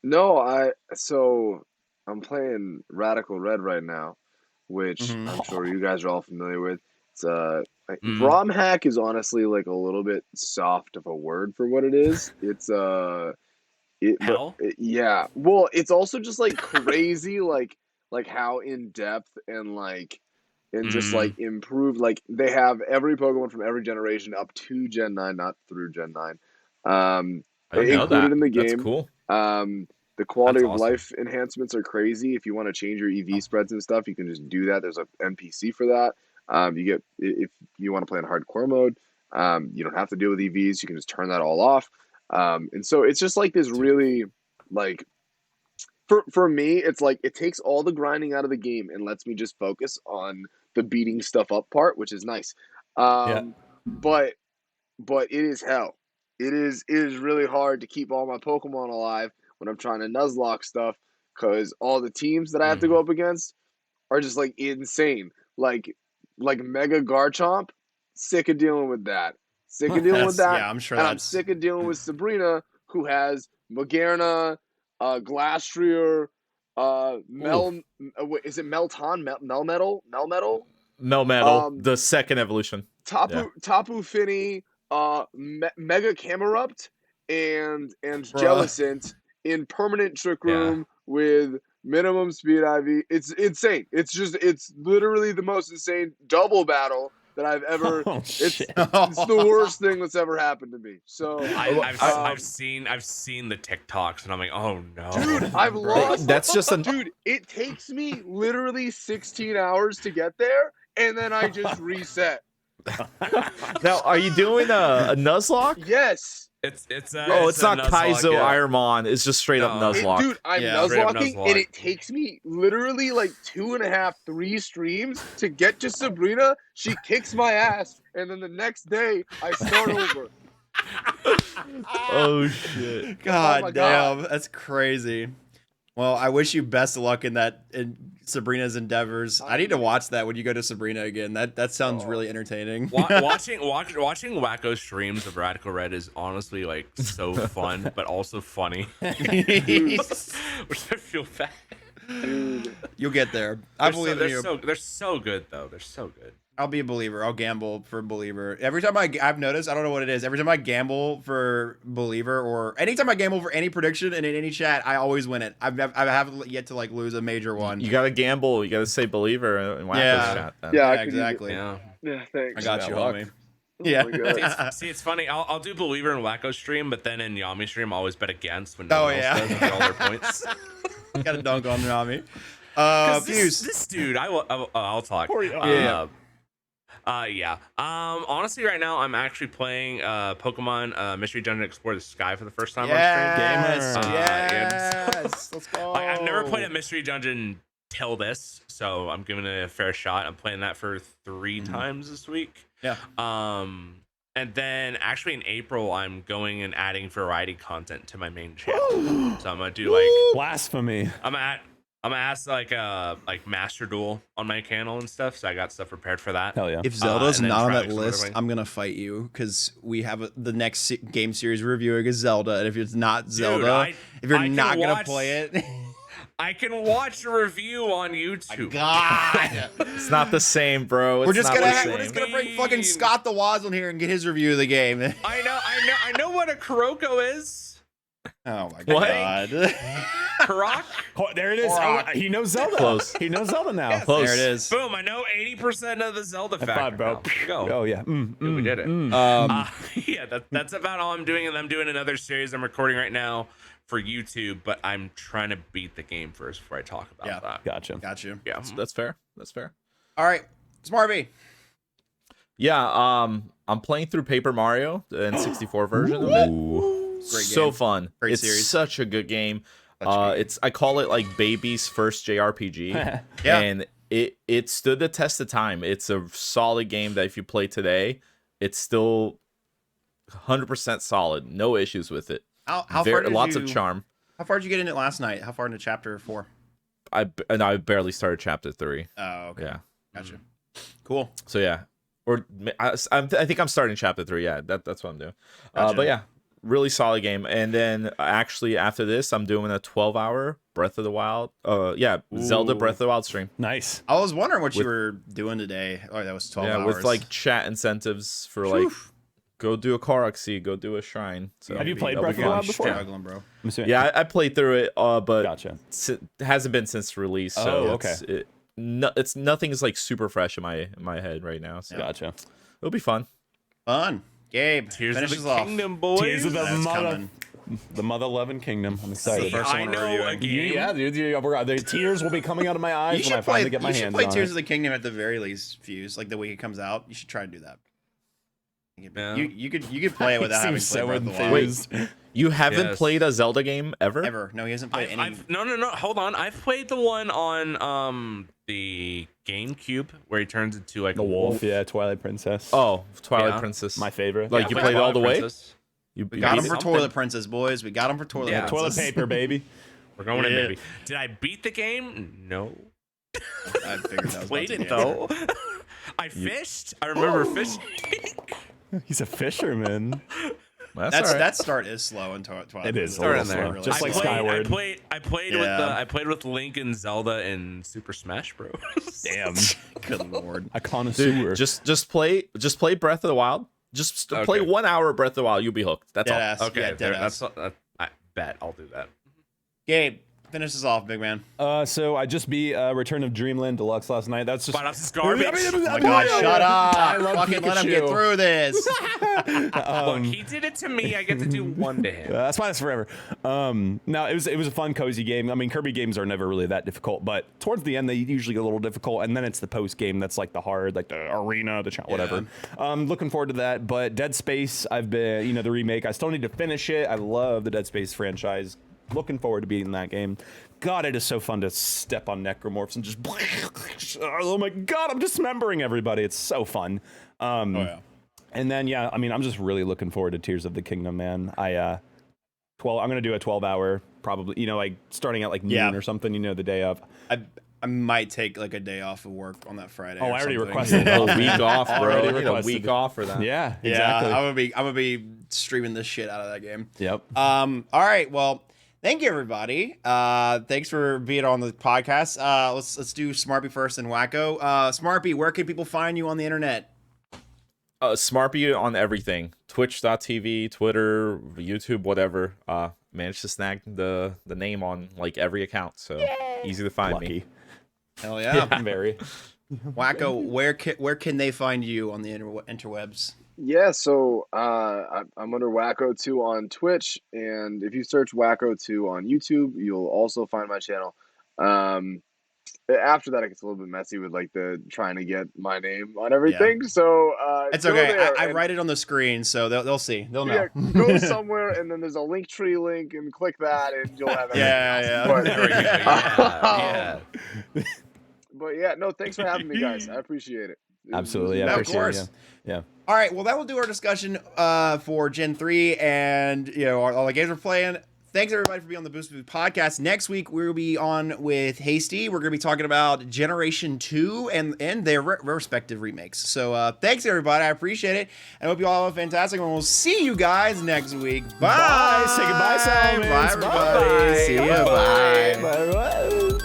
Speaker 4: No, so I'm playing Radical Red right now, which
Speaker 1: Mhm.
Speaker 4: I'm sure you guys are all familiar with. It's
Speaker 5: Mm.
Speaker 4: ROM hack is honestly like a little bit soft of a word for what it is. It's
Speaker 5: Hell?
Speaker 4: yeah. Well, it's also just like crazy, like how in depth and just like improved. Like they have every Pokemon from every generation up to Gen 9, not through Gen 9.
Speaker 3: I didn't know
Speaker 4: Included
Speaker 3: that.
Speaker 4: in the
Speaker 3: That's
Speaker 4: game.
Speaker 3: cool.
Speaker 4: The quality
Speaker 5: That's
Speaker 4: of
Speaker 5: awesome.
Speaker 4: life enhancements are crazy. If you want to change your EV spreads and stuff, you can just do that. There's a NPC for that. You get if you want to play in hardcore mode, you don't have to deal with EVs. You can just turn that all off. And so it's just like this really like for me, it's like it takes all the grinding out of the game and lets me just focus on the beating stuff up part, which is nice. But it is hell. It is really hard to keep all my Pokemon alive when I'm trying to Nuzlocke stuff because all the teams that I have to go up against are just like insane. Like Mega Garchomp, sick of dealing with that. Sick of dealing with that.
Speaker 1: Yeah, I'm sure
Speaker 4: and I'm
Speaker 1: that's
Speaker 4: sick of dealing with Sabrina, who has Magearna, Glastrier, is it Melton? Melmetal?
Speaker 3: Melmetal, the second evolution.
Speaker 4: Tapu Fini, Mega Camerupt, and
Speaker 1: Bruh.
Speaker 4: Jellicent in permanent Trick Room with minimum speed IV. It's insane. It's literally the most insane double battle that I've ever.
Speaker 2: Oh,
Speaker 4: It's
Speaker 2: shit.
Speaker 4: the worst thing that's ever happened to me. So
Speaker 5: I've seen the TikToks and I'm like, oh no,
Speaker 4: dude, I've lost.
Speaker 3: That's just a
Speaker 4: Dude, it takes me literally 16 hours to get there, and then I just reset.
Speaker 3: Now, are you doing a Nuzlocke?
Speaker 4: Yes.
Speaker 5: It's
Speaker 3: It's
Speaker 5: a
Speaker 3: not
Speaker 5: Nuzlocke,
Speaker 3: Kaizo
Speaker 5: yeah.
Speaker 3: Ironmon. It's just straight up
Speaker 5: No.
Speaker 3: Nuzlocke.
Speaker 4: Dude, I'm
Speaker 1: Yeah.
Speaker 5: Straight up
Speaker 4: Nuzlocking,
Speaker 5: Nuzlocke.
Speaker 4: and it takes me literally like 2.5, 3 streams to get to Sabrina. She kicks my ass, and then the next day I start over.
Speaker 3: Oh shit!
Speaker 1: God
Speaker 4: Oh my
Speaker 1: damn,
Speaker 4: God.
Speaker 1: that's crazy. Well, I wish you best of luck in Sabrina's endeavors. I need to watch that when you go to Sabrina again. That sounds really entertaining.
Speaker 5: Watching Wacko streams of Radical Red is honestly like so fun, but also funny. Which I feel bad.
Speaker 4: Dude.
Speaker 1: You'll get there. I believe in you.
Speaker 5: They're so good though. They're so good.
Speaker 1: I'll be a believer. I'll gamble for believer. Every time I've noticed, I don't know what it is. Every time I gamble for believer, or anytime I gamble for any prediction and in any chat, I always win it. I haven't yet to like lose a major one.
Speaker 3: You gotta gamble. You gotta say believer in Wacko's
Speaker 1: Yeah.
Speaker 3: chat. Then.
Speaker 4: Yeah,
Speaker 1: Yeah,
Speaker 4: I could use it.
Speaker 1: exactly.
Speaker 5: Yeah.
Speaker 4: Yeah, thanks.
Speaker 1: I got you,
Speaker 3: luck.
Speaker 1: homie.
Speaker 4: Oh
Speaker 1: Yeah.
Speaker 4: my God.
Speaker 5: See, it's funny. I'll do believer in Wacko stream, but then in Yami stream, I always bet against when
Speaker 1: Oh,
Speaker 5: no one else
Speaker 1: yeah.
Speaker 5: does and get all their points.
Speaker 1: Got a dunk on Nami.
Speaker 5: This
Speaker 1: Fuse.
Speaker 5: dude, I'll talk.
Speaker 1: Yeah.
Speaker 5: Yeah. Honestly, right now I'm actually playing Pokemon Mystery Dungeon Explore the Sky for the first time
Speaker 1: Yes.
Speaker 5: on stream.
Speaker 1: Yes. Let's go.
Speaker 5: I've never played a Mystery Dungeon till this, so I'm giving it a fair shot. I'm playing that for 3 times this week.
Speaker 1: Yeah.
Speaker 5: And then actually in April I'm going and adding variety content to my main channel. So I'm gonna do like
Speaker 2: Blasphemy.
Speaker 5: I'm gonna ask like Master Duel on my channel and stuff. So I got stuff prepared for that.
Speaker 2: Hell yeah.
Speaker 1: If Zelda's
Speaker 5: and then
Speaker 1: not on
Speaker 5: try
Speaker 1: that
Speaker 5: some
Speaker 1: list,
Speaker 5: other way.
Speaker 1: I'm gonna fight you because we have the next game series we're reviewing is Zelda, and if it's not Zelda, if you're
Speaker 5: I can
Speaker 1: not gonna
Speaker 5: watch-
Speaker 1: play it,
Speaker 5: I can watch a review on YouTube.
Speaker 1: God,
Speaker 3: It's not the same, bro. It's
Speaker 1: we're just
Speaker 3: not
Speaker 1: gonna
Speaker 3: the
Speaker 1: we're just
Speaker 3: same.
Speaker 1: gonna bring fucking Scott the Waz on here and get his review of the game.
Speaker 5: I know what a Kuroko is.
Speaker 1: Oh my
Speaker 3: What?
Speaker 1: God.
Speaker 5: Kurok?
Speaker 2: Oh, there it is. Oh, he knows Zelda.
Speaker 3: Close.
Speaker 2: He knows Zelda now.
Speaker 5: Yes.
Speaker 3: Close.
Speaker 1: There it is.
Speaker 5: Boom! I know 80% of the Zelda
Speaker 2: High
Speaker 5: factor.
Speaker 2: five, bro.
Speaker 5: now. There you go.
Speaker 2: Oh yeah.
Speaker 5: We did it. Yeah, that's about all I'm doing, and I'm doing another series I'm recording right now for YouTube. But I'm trying to beat the game first before I talk about
Speaker 1: Yeah.
Speaker 5: that.
Speaker 2: Gotcha.
Speaker 1: Got you.
Speaker 5: Yeah.
Speaker 3: That's fair. That's fair.
Speaker 1: All right, Smart B.
Speaker 3: Yeah, I'm playing through Paper Mario, the N64 version of it.
Speaker 2: Ooh.
Speaker 3: So
Speaker 1: game.
Speaker 3: fun.
Speaker 1: Great
Speaker 3: It's
Speaker 1: series.
Speaker 3: such a good game.
Speaker 1: Such a good game.
Speaker 3: I call it like baby's first JRPG.
Speaker 1: Yeah.
Speaker 3: And it stood the test of time. It's a solid game that if you play today, it's still 100% solid. No issues with it.
Speaker 1: How far did
Speaker 3: Lots
Speaker 1: you,
Speaker 3: of charm.
Speaker 1: How far did you get in it last night? How far into chapter 4?
Speaker 3: I barely started chapter 3.
Speaker 1: Oh, okay.
Speaker 3: Yeah.
Speaker 1: Gotcha. Cool.
Speaker 3: So yeah. Or I think I'm starting chapter 3. Yeah, that's what I'm doing.
Speaker 1: Gotcha.
Speaker 3: But yeah, really solid game. And then actually after this, I'm doing a 12-hour Breath of the Wild. Zelda Breath of the Wild stream.
Speaker 2: Nice.
Speaker 1: I was wondering what you were doing today. Oh, that was 12 hours.
Speaker 3: With like chat incentives for like go do a Koroxy, go do a shrine. So
Speaker 2: Have you played
Speaker 3: that'll
Speaker 2: Breath
Speaker 3: be
Speaker 2: of the
Speaker 3: fun.
Speaker 2: Wild before?
Speaker 1: Struggling, bro.
Speaker 2: I'm assuming-
Speaker 3: Yeah, I played through it, but
Speaker 2: Gotcha.
Speaker 3: it hasn't been since release. So
Speaker 2: Oh, okay.
Speaker 3: it's nothing is like super fresh in my head right now. So
Speaker 2: Gotcha.
Speaker 3: it'll be fun.
Speaker 1: Fun. Gabe,
Speaker 5: Tears
Speaker 1: finish
Speaker 5: of
Speaker 1: us
Speaker 5: the
Speaker 1: off.
Speaker 5: Kingdom, boys.
Speaker 2: Tears of
Speaker 1: That's coming.
Speaker 2: the mother-loving kingdom. I'm excited.
Speaker 1: first
Speaker 5: I
Speaker 1: one we're
Speaker 5: know a
Speaker 1: reviewing.
Speaker 5: game.
Speaker 2: Yeah, dude. The tears will be coming out of my
Speaker 1: You
Speaker 2: eyes when
Speaker 1: should
Speaker 2: I finally get my
Speaker 1: you should
Speaker 2: hands
Speaker 1: play
Speaker 2: on
Speaker 1: Tears
Speaker 2: it.
Speaker 1: of the Kingdom at the very least, Fuse. Like the week it comes out, you should try to do that.
Speaker 5: Yeah.
Speaker 1: You could play it without having
Speaker 2: Seems
Speaker 1: played
Speaker 2: so
Speaker 1: Breath of the Wild.
Speaker 2: enthused.
Speaker 3: You haven't
Speaker 5: Yes.
Speaker 3: played a Zelda game ever?
Speaker 1: Ever? No, he hasn't played any.
Speaker 5: No. Hold on. I've played the one on the GameCube where he turns into like
Speaker 2: The wolf, yeah, Twilight Princess.
Speaker 3: Oh, Twilight
Speaker 5: Yeah.
Speaker 3: Princess.
Speaker 2: my favorite.
Speaker 3: Like, you played it all the way? You
Speaker 1: We got him
Speaker 3: beat
Speaker 1: for
Speaker 3: it?
Speaker 1: Toilet Princess, boys. We got him for Toilet
Speaker 5: Yeah.
Speaker 1: Princess.
Speaker 2: toilet paper, baby.
Speaker 5: We're going in,
Speaker 1: Yeah.
Speaker 5: baby. Did I beat the game? No.
Speaker 1: I figured that was
Speaker 5: Played
Speaker 1: about
Speaker 5: it
Speaker 1: the answer.
Speaker 5: though. I fished. I remember fishing.
Speaker 2: He's a fisherman.
Speaker 3: That's all right.
Speaker 1: That start is slow in Twilight.
Speaker 2: It is a
Speaker 5: Start
Speaker 2: little
Speaker 5: in there.
Speaker 2: slow. Just
Speaker 5: I
Speaker 2: like
Speaker 5: played,
Speaker 2: Skyward.
Speaker 5: I played with Link and Zelda in Super Smash Bros.
Speaker 2: Damn.
Speaker 1: Good lord.
Speaker 2: A connoisseur.
Speaker 3: Dude, just play Breath of the Wild. Just play 1 hour of Breath of the Wild. You'll be hooked. That's all.
Speaker 1: Deadass.
Speaker 5: Okay,
Speaker 1: Yeah,
Speaker 5: there,
Speaker 1: deadass.
Speaker 5: I bet I'll do that.
Speaker 1: Gabe, finish this off, big man.
Speaker 2: So I just beat Return of Dreamland Deluxe last night. That's just
Speaker 5: But that's garbage.
Speaker 1: Oh my god, shut
Speaker 2: I
Speaker 1: up!
Speaker 2: love
Speaker 1: Fucking let him get
Speaker 2: Pikachu.
Speaker 1: through this.
Speaker 5: Look, he did it to me. I get to do one to him.
Speaker 2: That's fine. It's forever. No, it was a fun, cozy game. I mean, Kirby games are never really that difficult, but towards the end they usually get a little difficult, and then it's the post game that's like the hard, like the arena, whatever. Looking forward to that. But Dead Space, I've been, the remake. I still need to finish it. I love the Dead Space franchise. Looking forward to beating that game. God, it is so fun to step on necromorphs and just. Oh my god, I'm dismembering everybody. It's so fun.
Speaker 1: Yeah.
Speaker 2: And then I mean, I'm just really looking forward to Tears of the Kingdom, man. I'm gonna do a 12-hour, probably, like starting at like noon or something, the day of.
Speaker 1: I might take like a day off of work on that Friday.
Speaker 2: Oh,
Speaker 1: or
Speaker 2: I already
Speaker 1: something.
Speaker 2: requested
Speaker 3: A week off, bro.
Speaker 2: Already
Speaker 3: You need a
Speaker 2: requested.
Speaker 3: week off for that.
Speaker 2: Yeah,
Speaker 1: Yeah,
Speaker 2: exactly.
Speaker 1: I'm gonna be streaming the shit out of that game.
Speaker 2: Yep.
Speaker 1: All right, well, thank you everybody. Thanks for being on the podcast. Let's do Smarpy first and Wacko. Smarpy, where can people find you on the internet?
Speaker 3: Smarpy on everything. Twitch.tv, Twitter, YouTube, whatever. Managed to snag the name on like every account, so easy to find me.
Speaker 2: Lucky.
Speaker 1: Hell yeah,
Speaker 2: Very.
Speaker 1: Wacko. Where can they find you on the interwebs?
Speaker 4: Yeah, so I'm under Wacko2 on Twitch, and if you search Wacko2 on YouTube, you'll also find my channel. After that, it gets a little bit messy with like the trying to get my name on everything. So
Speaker 1: It's
Speaker 4: go
Speaker 1: okay.
Speaker 4: there
Speaker 1: I
Speaker 4: and-
Speaker 1: write it on the screen, so they'll see. They'll know.
Speaker 4: Yeah, go somewhere, and then there's a Linktree link, and click that, and you'll have everything
Speaker 1: Yeah,
Speaker 4: else.
Speaker 5: There we go. Yeah.
Speaker 4: But yeah, no, thanks for having me, guys. I appreciate it.
Speaker 2: Absolutely. I
Speaker 1: Of
Speaker 2: appreciate
Speaker 1: course.
Speaker 2: it. Yeah.
Speaker 1: All right, well, that will do our discussion for Gen 3 and, all the games we're playing. Thanks, everybody, for being on the Boost Boost podcast. Next week, we'll be on with Hasty. We're going to be talking about Generation 2 and their respective remakes. So thanks, everybody. I appreciate it. And I hope you all have a fantastic one. We'll see you guys next week. Bye.
Speaker 2: Bye. Say goodbye, Salmons.
Speaker 1: Bye, everybody.
Speaker 2: Bye.
Speaker 1: See you. Bye.
Speaker 2: Bye. Bye.